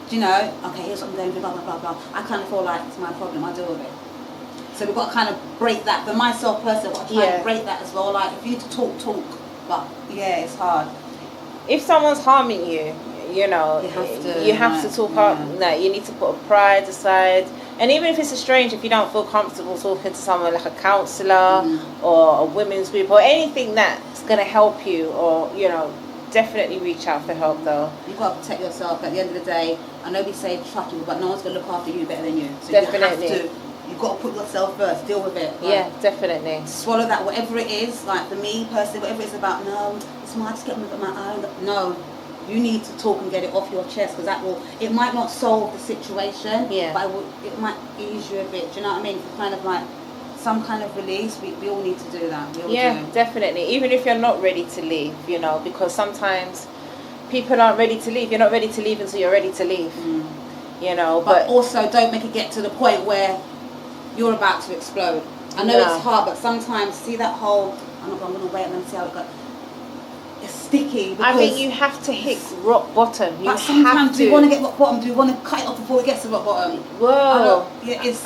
you know, okay, here's what I'm going through, blah, blah, blah, blah. I kind of feel like it's my problem, I deal with it. So we've got to kind of break that. For myself personally, I've got to try and break that as well. Like, if you need to talk. But, it's hard. If someone's harming you, you know, you have to talk up. No, you need to put a pride aside. And even if it's a stranger, if you don't feel comfortable talking to someone like a counsellor or a women's group or anything that's going to help you, or, you know, definitely reach out for help though. You've got to protect yourself. At the end of the day, I know we say trust people, but no one's going to look after you better than you. So Definitely. you have to. You've got to put yourself first, deal with it. Yeah, definitely. Swallow that, whatever it is, like for me personally, whatever it's about, no, it's my, just get on with my own. No, you need to talk and get it off your chest, because it might not solve the situation, but it might ease you a bit, do you know what I mean? For kind of like some kind of release, we all need to do that. We all do. Definitely. Even if you're not ready to leave, you know, because sometimes people aren't ready to leave. You're not ready to leave until you're ready to leave, you know. But also don't make it get to the point where you're about to explode. I know it's hard, but sometimes see that whole, I'm going to wait and then see how it goes. It's sticky. I think you have to hit rock bottom. But sometimes do you want to get rock bottom? Do you want to cut it off before it gets to rock bottom? Whoa.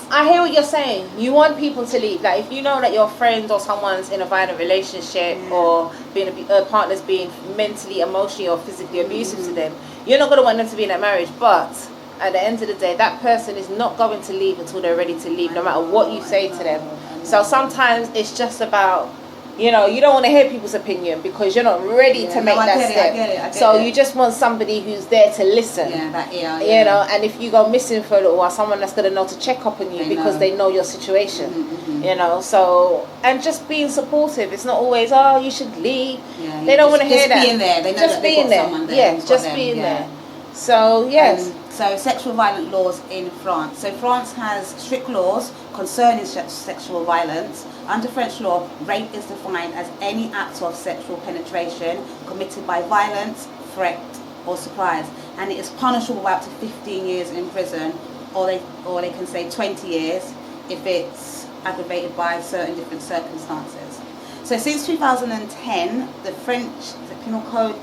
I hear what you're saying. You want people to leave. Like if you know that your friend or someone's in a violent relationship or being a partner's being mentally, emotionally or physically abusive to them, you're not going to want them to be in that marriage. But at the end of the day, that person is not going to leave until they're ready to leave, no matter what you say to them. So sometimes it's just about, you know, you don't want to hear people's opinion because you're not ready to make that step. I get it. So you just want somebody who's there to listen. You know, and if you go missing for a little while, someone that's going to know to check up on you because they know your situation. You know, so, and just being supportive. It's not always, oh, you should leave. They don't want to hear that. Just being there. They know just that they've got someone there. Just being there. So, yes. So sexual violence laws in France. So France has strict laws concerning sexual violence. Under French law, rape is defined as any act of sexual penetration committed by violence, threat or surprise. And it is punishable by up to 15 years in prison, or they can say 20 years if it's aggravated by certain different circumstances. So since 2010, the French Penal Code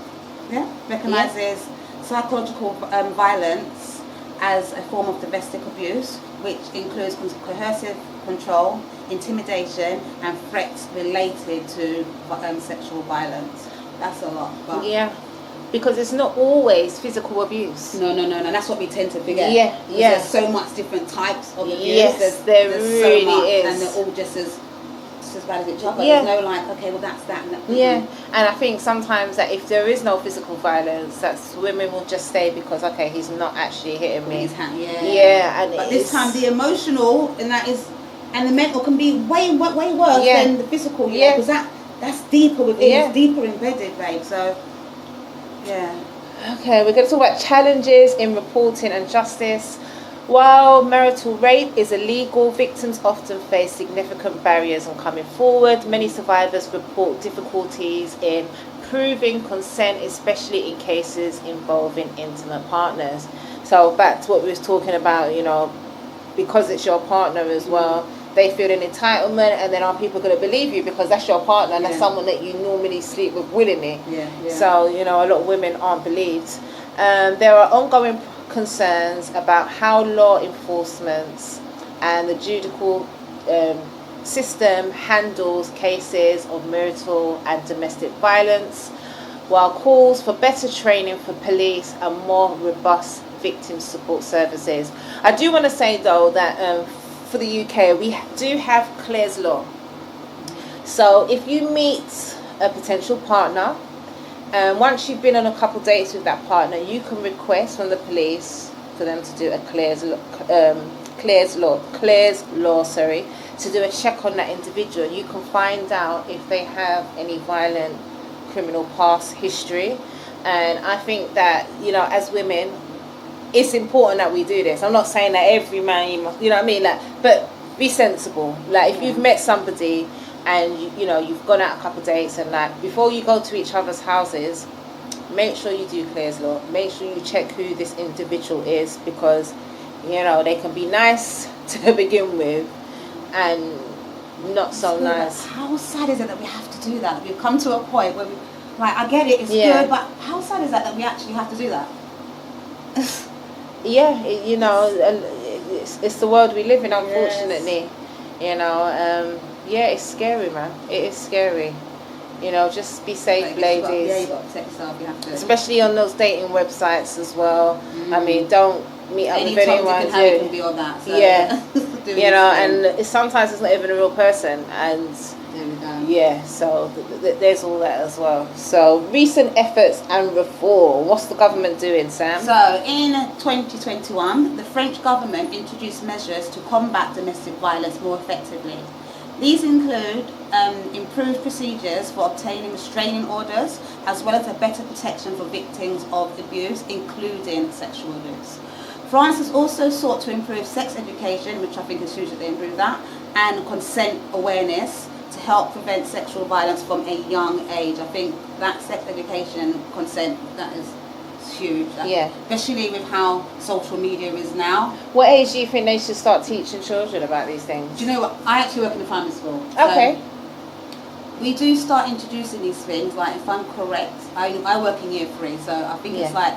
recognises psychological violence as a form of domestic abuse, which includes coercive control, intimidation, and threats related to sexual violence. That's a lot. But because it's not always physical abuse. No. That's what we tend to forget. There's so much different types of abuse. Yes, there really so much, is. And they're all just as bad as each other. There's no like, okay, well that's that. And I think sometimes that if there is no physical violence, that's women will just stay because he's not actually hitting me. But this time the emotional and the mental can be way worse than the physical. Because that's deeper within. It's deeper embedded, babe. So okay, we're going to talk about challenges in reporting and justice. While marital rape is illegal, victims often face significant barriers on coming forward. Many survivors report difficulties in proving consent, especially in cases involving intimate partners. So back to what we was talking about, you know, because it's your partner as well, they feel an entitlement, and then are people going to believe you because that's your partner and that's someone that you normally sleep with willingly. So, you know, a lot of women aren't believed. There are ongoing concerns about how law enforcement and the judicial system handles cases of marital and domestic violence, while calls for better training for police and more robust victim support services. I do want to say though that for the UK we do have Clare's Law. So if you meet a potential partner, once you've been on a couple dates with that partner, you can request from the police for them to do a Clare's Law, to do a check on that individual. You can find out if they have any violent criminal past history. And I think that, you know, as women, it's important that we do this. I'm not saying that every man, you know what I mean? Like, but be sensible. Like, if you've met somebody, and you know you've gone out a couple of dates, and like before you go to each other's houses, make sure you do Clare's Law. Make sure you check who this individual is, because you know they can be nice to begin with and not so nice. How sad is it that we have to do that? We've come to a point where we, like, I get it, it's Yeah. good, but how sad is that we actually have to do that? Yeah, you know, and it's the world we live in, unfortunately. You know, yeah, it's scary, man. It is scary. You know, just be safe, Like, ladies. you've got to protect yourself, you have to. Especially on those dating websites as well. I mean, don't meet up Any with Tom, anyone. Dick and Harry can be on that. So, Yeah. doing You know, this and sometimes it's not even a real person, and thing. There we go. yeah, so there's all that as well. So recent efforts and reform. What's the government doing, Sam? So in 2021, the French government introduced measures to combat domestic violence more effectively. These include improved procedures for obtaining restraining orders, as well as a better protection for victims of abuse, including sexual abuse. France has also sought to improve sex education, which I think is huge that they improve that, and consent awareness to help prevent sexual violence from a young age. I think that sex education and consent, that is huge. Yeah. Especially with how social media is now. What age do you think they should start teaching children about these things? Do you know what? I actually work in a primary school. So Okay. we do start introducing these things, like if I'm correct, I work in year 3, so I think it's like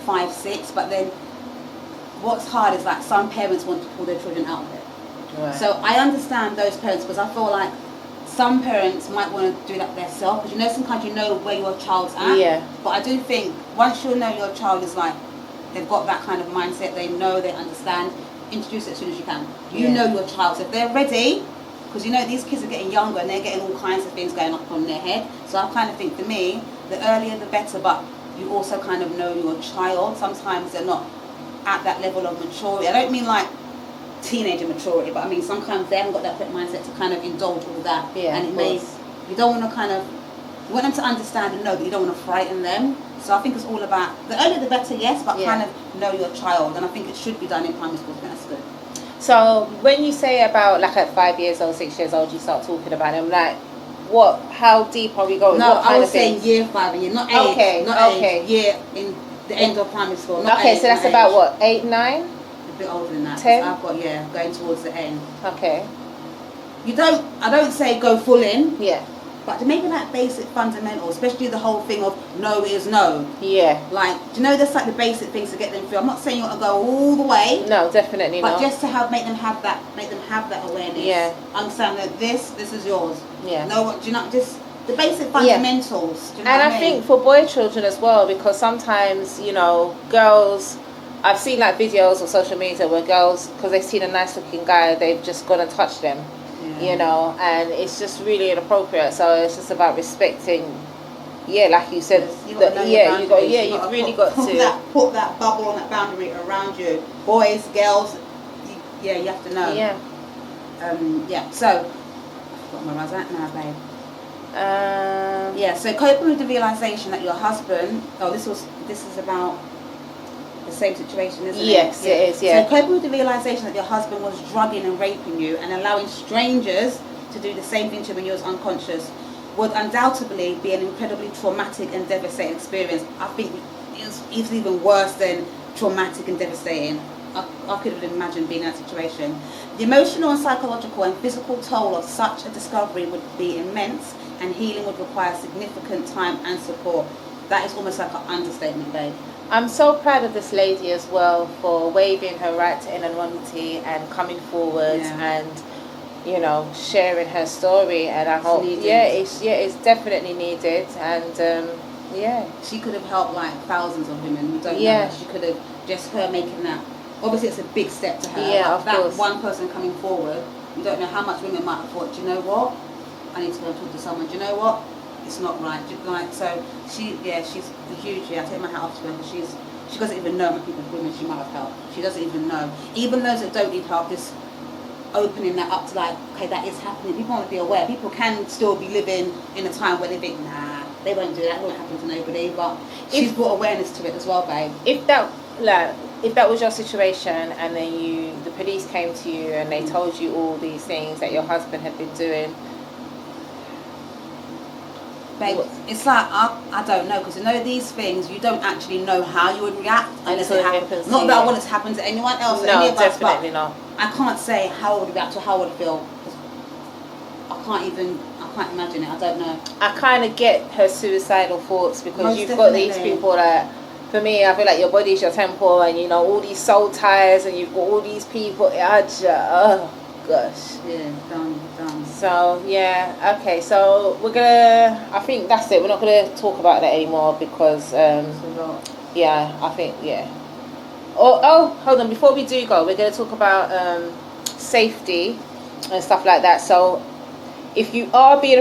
5, 6, but then what's hard is like some parents want to pull their children out of it. Right. So I understand those parents, because I feel like some parents might want to do that themselves, because you know sometimes you know where your child's at. Yeah. But I do think once you know your child is like, they've got that kind of mindset, they know, they understand, introduce it as soon as you can. You know your child, so if they're ready, because you know these kids are getting younger and they're getting all kinds of things going up on their head. So I kind of think for me, the earlier the better, but you also kind of know your child. Sometimes they're not at that level of maturity. I don't mean like teenager maturity, but I mean sometimes they haven't got that mindset to kind of indulge all that. Yeah, and it of may, course. you don't want to kind of, you want them to understand and know, but you don't want to frighten them. So I think it's all about, the earlier the better, yes, but kind of know your child, and I think it should be done in primary school. I think that's good. So when you say about like at 5 years old, 6 years old, you start talking about them, like what? How deep are we going? No, what kind I was of things? saying year 5 and year, not age. Okay, not okay. age, year in the end of primary school. Not Okay, age, so that's not about age. what, 8, 9? A bit older than that. 10? I've got, going towards the end. Okay. I don't say go full in, Yeah. but maybe like basic fundamentals, especially the whole thing of no is no. Yeah. Like, do you know, there's like the basic things to get them through. I'm not saying you want to go all the way, No, definitely but not. just to make them have that awareness. Yeah. Understand that this is yours. Yeah. No, do you not just the basic fundamentals. Do you know And what I mean? think for boy children as well, because sometimes, you know, girls, I've seen like videos on social media where girls, because they've seen a nice looking guy, they've just gone and touched them, you know, and it's just really inappropriate. So it's just about respecting, like you said, You gotta know your boundaries. you've really got to. Put that bubble on that boundary around you. Boys, girls, you have to know. Yeah. So, I forgot where I was at now, babe. Yeah. So coping with the realization that your husband, this is about the same situation, isn't it? Yes, it is, yeah. So coping with the realization that your husband was drugging and raping you and allowing strangers to do the same thing to you when you was unconscious would undoubtedly be an incredibly traumatic and devastating experience. I think it's even worse than traumatic and devastating. I couldn't imagine being in that situation. The emotional and psychological and physical toll of such a discovery would be immense, and healing would require significant time and support. That is almost like an understatement, babe. I'm so proud of this lady as well for waiving her right to anonymity and coming forward and, you know, sharing her story. And I hope, it's definitely needed. And she could have helped like thousands of women who don't know. She could have, just her making that. Obviously, it's a big step to her. Yeah, of that course. One person coming forward, you don't know how much women might have thought, do you know what? I need to go and talk to someone. Do you know what? It's not right. So she's a huge. I take my hat off to her, because she doesn't even know how many women she might have helped. She doesn't even know. Even those that don't need help, just opening that up to like, okay, that is happening. People want to be aware. People can still be living in a time where they think, nah, they won't do that. It won't happen to nobody. But she's brought awareness to it as well, babe. If that was your situation, and then the police came to you and they told you all these things that your husband had been doing, Babe, it's like, I don't know, because you know these things, you don't actually know how you would react unless it happens. Not that I want it to happen to anyone else, no, any of us, definitely not. I can't say how I would react or how I would feel. I can't imagine it, I don't know. I kind of get her suicidal thoughts because Most you've got definitely. these people that, for me, I feel like your body's your temple, and you know all these soul ties, and you've got all these people. Oh gosh. Yeah, done. So yeah, okay. So we're gonna. I think that's it. We're not gonna talk about that anymore because yeah, I think yeah. Oh, hold on. Before we do go, we're gonna talk about safety and stuff like that. So if you are being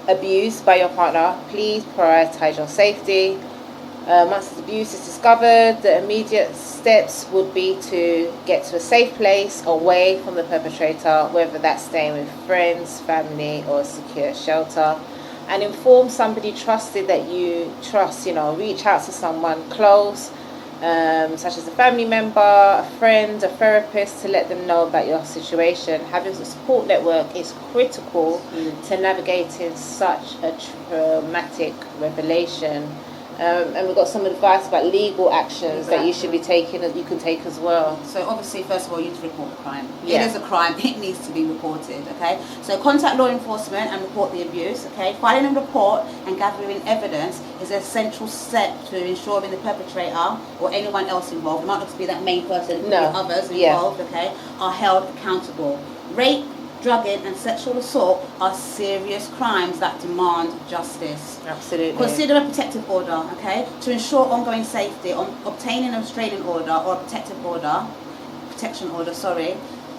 abused by your partner, please prioritize your safety. Once the abuse is discovered, the immediate steps would be to get to a safe place away from the perpetrator, whether that's staying with friends, family, or a secure shelter, and inform somebody trusted that you trust. Reach out to someone close, such as a family member, a friend, a therapist, to let them know about your situation. Having a support network is critical to navigating such a traumatic revelation. And we've got some advice about legal actions that you should be taking, that you can take as well. So obviously, first of all, you need to report the crime. Yeah. It is a crime. It needs to be reported, okay? So contact law enforcement and report the abuse, okay? Filing a report and gathering evidence is an essential step to ensuring the perpetrator or anyone else involved, it might not be that main person, it could be others involved, okay, are held accountable. Rape, drugging and sexual assault are serious crimes that demand justice. Absolutely. Consider a protective order, okay? To ensure ongoing safety, obtaining a restraining order or a protection order,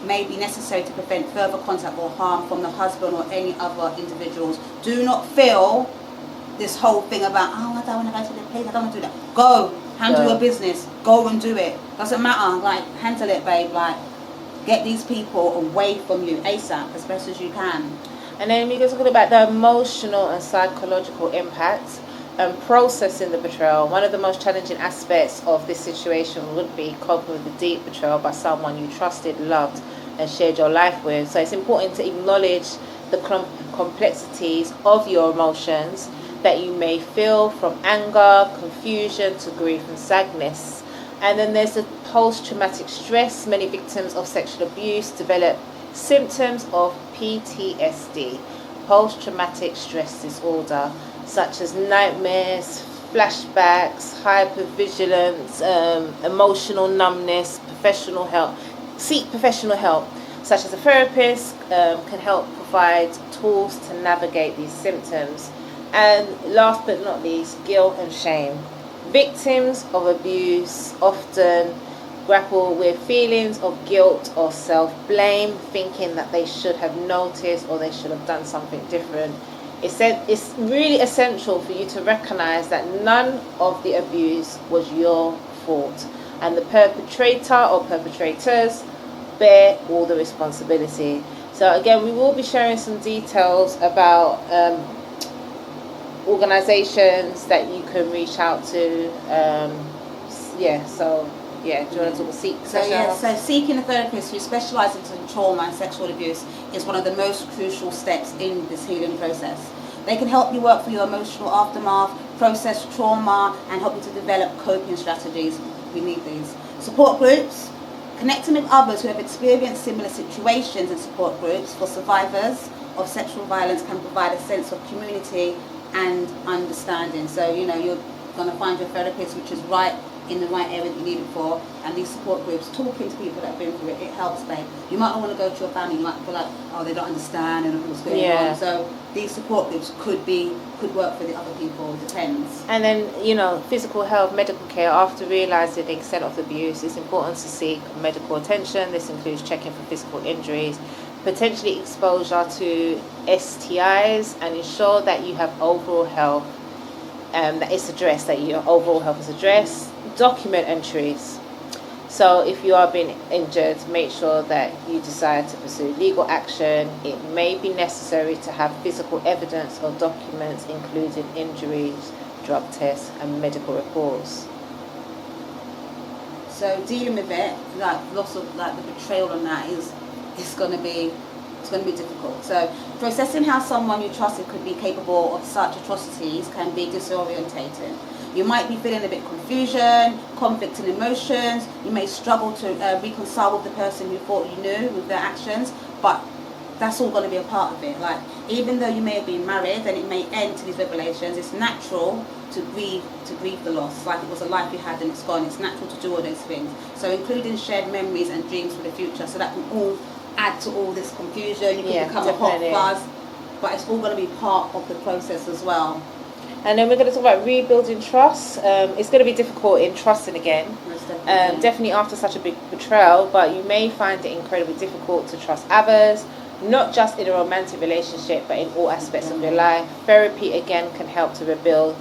may be necessary to prevent further contact or harm from the husband or any other individuals. Do not feel this whole thing about, I don't want to go to the police, I don't want to do that. Go, handle your business, go and do it. Doesn't matter, like, handle it, babe, like, get these people away from you ASAP as best as you can. And then we can talk about the emotional and psychological impact and processing the betrayal. One of the most challenging aspects of this situation would be coping with the deep betrayal by someone you trusted, loved, and shared your life with. So it's important to acknowledge the complexities of your emotions that you may feel, from anger, confusion to grief and sadness. And then there's the post-traumatic stress. Many victims of sexual abuse develop symptoms of PTSD, post-traumatic stress disorder, such as nightmares, flashbacks, hypervigilance, emotional numbness. Professional help. Seek professional help, such as a therapist, can help provide tools to navigate these symptoms. And last but not least, guilt and shame. Victims of abuse often grapple with feelings of guilt or self-blame, thinking that they should have noticed or they should have done something different. It's really essential for you to recognize that none of the abuse was your fault, and the perpetrator or perpetrators bear all the responsibility. So again, we will be sharing some details about organizations that you can reach out to. Do you want to talk about So seeking a therapist who specialises in trauma and sexual abuse is one of the most crucial steps in this healing process. They can help you work through your emotional aftermath, process trauma, and help you to develop coping strategies. We need these. Support groups. Connecting with others who have experienced similar situations in support groups for survivors of sexual violence can provide a sense of community and understanding. So, you're going to find your therapist, which is right in the right area that you need it for, and these support groups, talking to people that have been through it, it helps, babe. You might not want to go to your family, you might feel like, they don't understand and what's going on. So these support groups could work for the other people, depends. And then, physical health, medical care. After realising the extent of the abuse, it's important to seek medical attention. This includes checking for physical injuries, potentially exposure to STIs, and ensure that you have overall health, that it's addressed, that your overall health is addressed. Document entries. So if you are being injured, make sure that you decide to pursue legal action. It may be necessary to have physical evidence or documents, including injuries, drug tests, and medical reports. So dealing with it, like loss of the betrayal on that is going to be It's going to be difficult. So processing how someone you trusted could be capable of such atrocities can be disorientating. You might be feeling a bit confusion, conflict in emotions. You may struggle to reconcile with the person you thought you knew with their actions, but that's all going to be a part of it. Like, even though you may have been married and it may end to these revelations, it's natural to grieve the loss. Like, it was a life you had and it's gone. It's natural to do all those things. So including shared memories and dreams for the future. So that can all add to all this confusion. You can become definitely. a hot fuzz, but it's all going to be part of the process as well. And then we're going to talk about rebuilding trust. It's going to be difficult in trusting again. Definitely after such a big betrayal, but you may find it incredibly difficult to trust others, not just in a romantic relationship, but in all aspects of your life. Therapy again can help to rebuild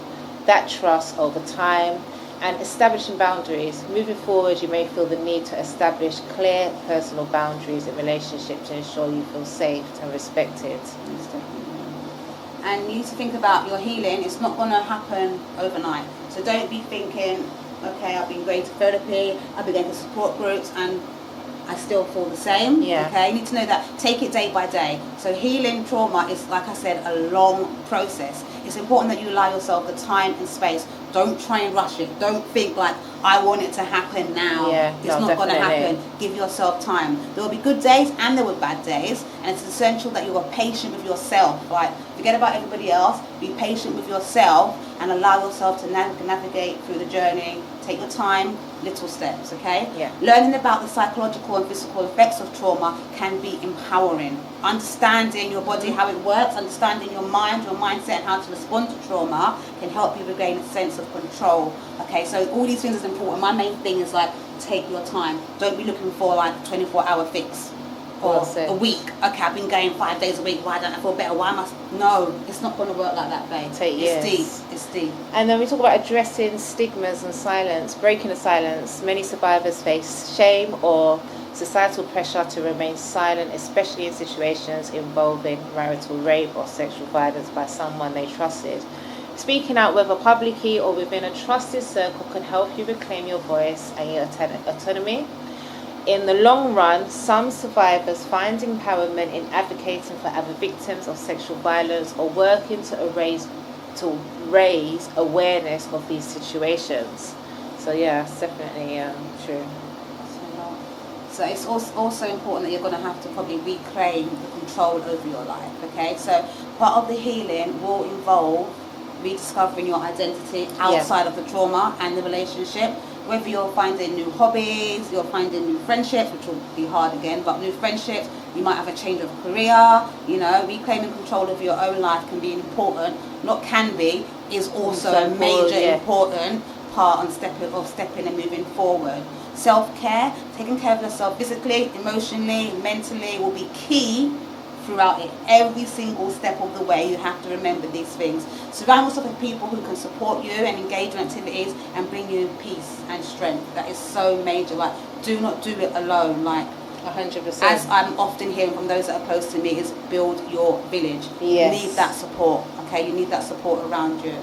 that trust over time. And establishing boundaries. Moving forward, you may feel the need to establish clear personal boundaries in relationships to ensure you feel safe and respected. And you need to think about your healing. It's not going to happen overnight. So don't be thinking, okay, I've been going to therapy, I've been going to support groups, and I still feel the same. Yeah. Okay, you need to know that. Take it day by day. So healing trauma is, like I said, a long process. It's important that you allow yourself the time and space. Don't try and rush it. Don't think like, I want it to happen now. It's not going to happen. Give yourself time. There will be good days and there will be bad days, and it's essential that you are patient with yourself. Like, forget about everybody else. Be patient with yourself and allow yourself to navigate through the journey. Take your time, little steps, okay? Yeah. Learning about the psychological and physical effects of trauma can be empowering. Understanding your body, how it works, understanding your mind, your mindset, and how to respond to trauma can help you regain a sense of control. Okay, so all these things is important. My main thing is, like, take your time. Don't be looking for like 24-hour fix or a week. Okay, I've been going 5 days a week. Why don't I feel better? Why must? No, it's not going to work like that, babe. Take years. It's deep. It's deep. And then we talk about addressing stigmas and silence, breaking the silence. Many survivors face shame or societal pressure to remain silent, especially in situations involving marital rape or sexual violence by someone they trusted. Speaking out, whether publicly or within a trusted circle, can help you reclaim your voice and your autonomy. In the long run, some survivors find empowerment in advocating for other victims of sexual violence or working to raise awareness of these situations. So yeah, it's definitely true. So it's also important that you're going to have to probably reclaim the control over your life, okay? So part of the healing will involve rediscovering your identity outside of the trauma and the relationship. Whether you're finding new hobbies, you're finding new friendships, which will be hard again, but new friendships, you might have a change of career, you know, reclaiming control of your own life can be important. Not can be, is also a major important part on stepping and moving forward. Self-care, taking care of yourself physically, emotionally, mentally will be key throughout it. Every single step of the way, you have to remember these things. Surround yourself with people who can support you and engage in activities and bring you peace and strength. That is so major. Like, do not do it alone. Like, 100%. as I'm often hearing from those that are close to me, is build your village. Yes. You need that support. Okay, you need that support around you.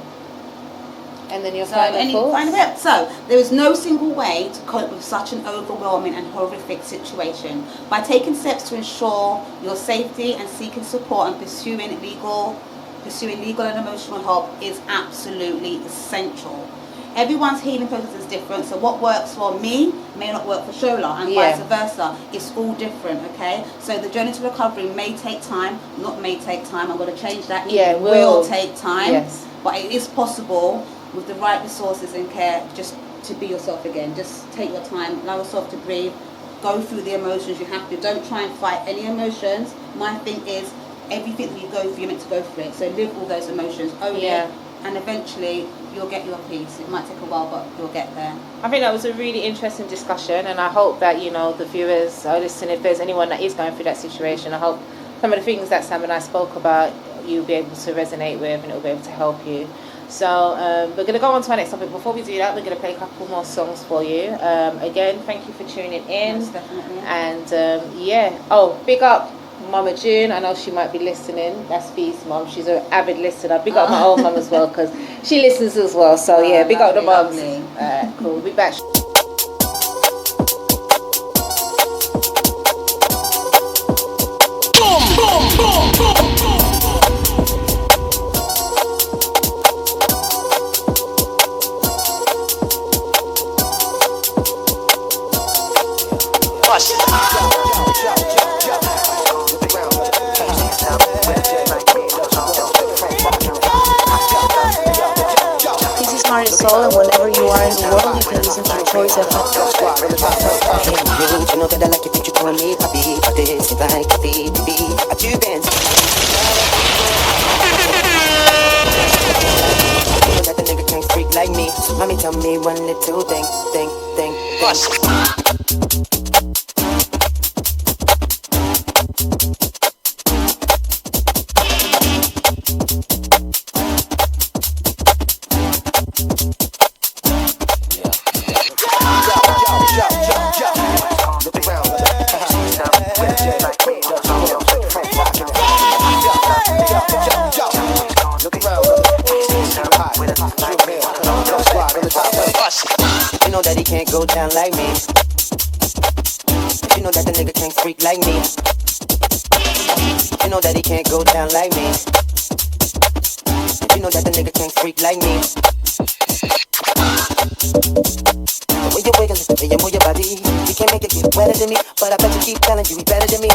And then your final thoughts? So, there is no single way to cope with such an overwhelming and horrific situation. By taking steps to ensure your safety and seeking support and pursuing legal and emotional help is absolutely essential. Everyone's healing process is different, so what works for me may not work for Shola, and vice versa. It's all different, okay? So the journey to recovery may take time, I'm going to change that. It will take time, but it is possible with the right resources and care, just to be yourself again. Just take your time, allow yourself to breathe, go through the emotions you have to. Don't try and fight any emotions. My thing is, everything that you go through, you're meant to go through it. So live all those emotions, own it, and eventually you'll get your peace. It might take a while, but you'll get there. I think that was a really interesting discussion, and I hope that, you know, the viewers are listening. If there's anyone that is going through that situation, I hope some of the things that Sam and I spoke about, you'll be able to resonate with, and it'll be able to help you. So we're going to go on to our next topic. Before we do that, we're going to play a couple more songs for you. Again, thank you for tuning in. Yes, definitely. And big up Mama June. I know she might be listening. That's Vee's mum. She's an avid listener. Big up my old mum as well, because she listens as well. So big up the mums. Alright, cool. We'll be back. Boom! This is Mario Soul, and whenever you are in the world, you can listen to Choice FM. You know that I like it, think you call me papi, but this is like a baby. I do dance. You know that the nigga can't freak like me. Mommy, tell me one little thing. You know that he can't go down like me. You know that the nigga can't freak like me. You know that he can't go down like me. You know that the nigga can't freak like me. The way you wiggle, the way you move your body, you can't make it get wetter than me, but I bet you keep telling you he better than me.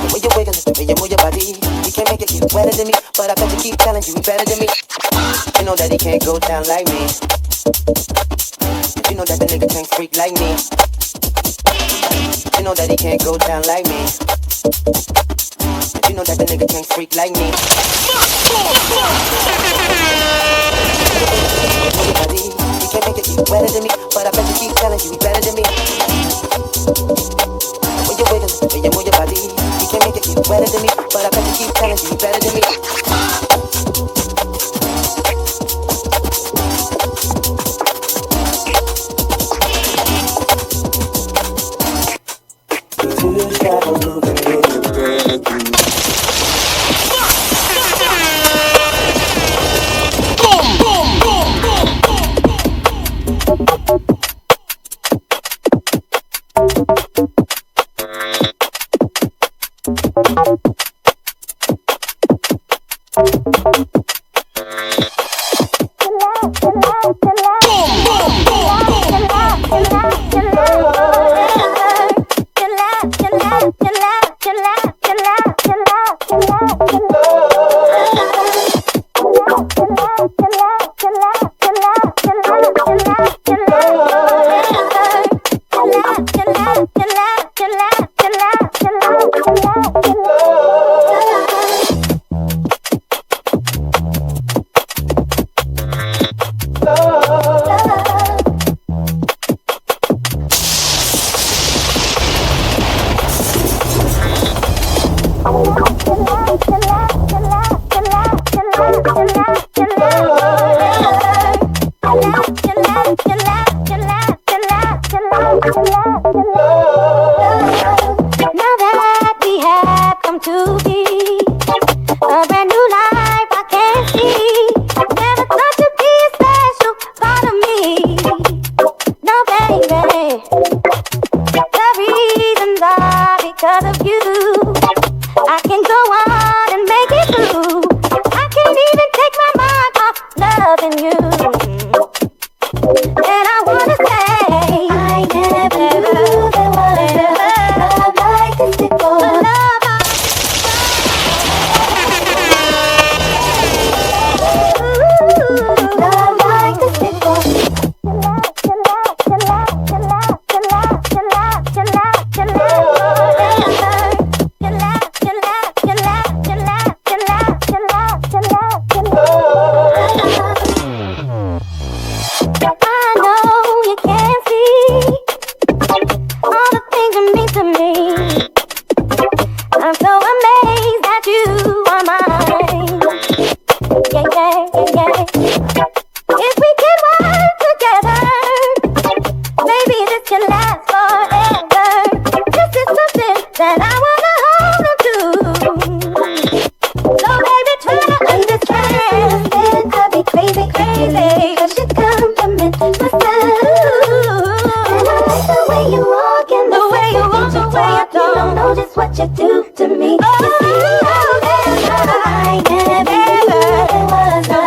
The way you wiggle, the way you move your body, you can't make it get wetter than me, but I bet you keep telling you he better than me. You know that he can't go down like me. You know that the nigga can't freak like me. You know that he can't go down like me. You know that the nigga can't freak like me. You can't make it get wetter than me, but I bet you keep telling you he better than me. When you wiggle, when you move your body, you can't make it get wetter than me, but I bet you keep telling you he better than me. what you do to me. I never was no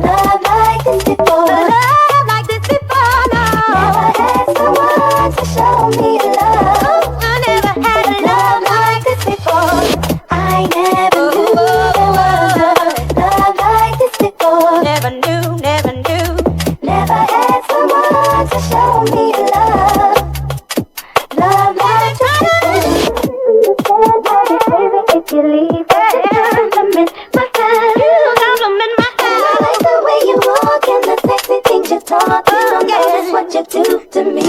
love like this before. Love like this before, no. Never had someone to show me love. love. I never had a love like this before. I never knew there was a love like this before. Never knew, never knew. Never had someone to show me love. Love like this. Baby, if you leave, compliment my time. You compliment my time. I like the way you walk and the sexy things you talk. That's what you do to me.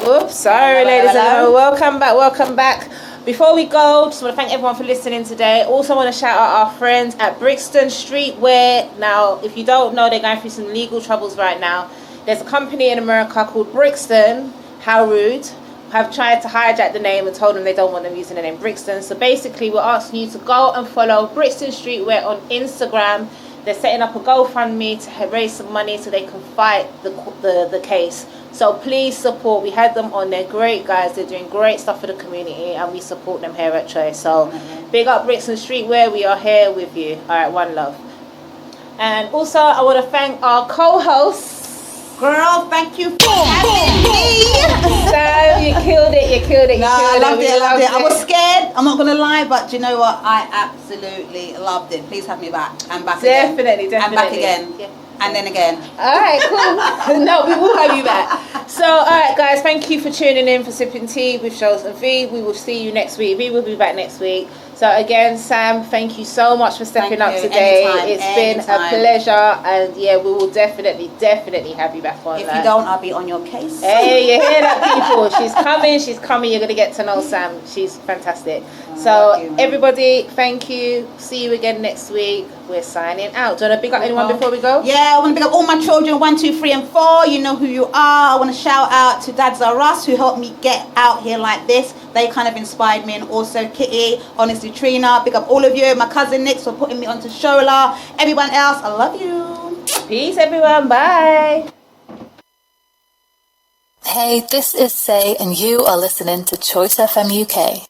Oops, sorry, ladies and gentlemen. Welcome back. Before we go, just want to thank everyone for listening today. Also want to shout out our friends at Brixton Streetwear. Now, if you don't know, they're going through some legal troubles right now. There's a company in America called Brixton, how rude, have tried to hijack the name and told them they don't want them using the name Brixton. So basically, we're asking you to go and follow Brixton Streetwear on Instagram. They're setting up a GoFundMe to raise some money so they can fight the case. So please support. We had them on. They're great guys. They're doing great stuff for the community, and we support them here at Choice. So big up Brixton Streetwear. We are here with you. All right, one love. And also, I want to thank our co-hosts. Girl, thank you for having me. Sam, you killed it. No, I loved it. I was scared. I'm not gonna lie, but do you know what? I absolutely loved it. Please have me back. I'm back again. Definitely. And back again. Yeah. And then again. All right, cool. No, we will have you back. So, all right, guys, thank you for tuning in for Sipping Tea with Shols and Vee. We will see you next week. We will be back next week. So, again, Sam, thank you so much for stepping up today. It's been a pleasure. And, yeah, we will definitely have you back on. If you don't, I'll be on your case. Hey, you hear that, people? She's coming. You're going to get to know Sam. She's fantastic. So, everybody, thank you. See you again next week. We're signing out. Do you want to pick up anyone before we go? Yeah, I want to pick up all my children, 1, 2, 3, and 4. You know who you are. I want to shout out to Dad Zaras, who helped me get out here like this. They kind of inspired me, and also Kitty, honestly, Trina. Pick up all of you. My cousin Nick for putting me onto Shola. Everyone else, I love you. Peace, everyone. Bye. Hey, this is Say, and you are listening to Choice FM UK.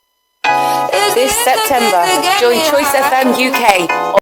This September, join Choice FM UK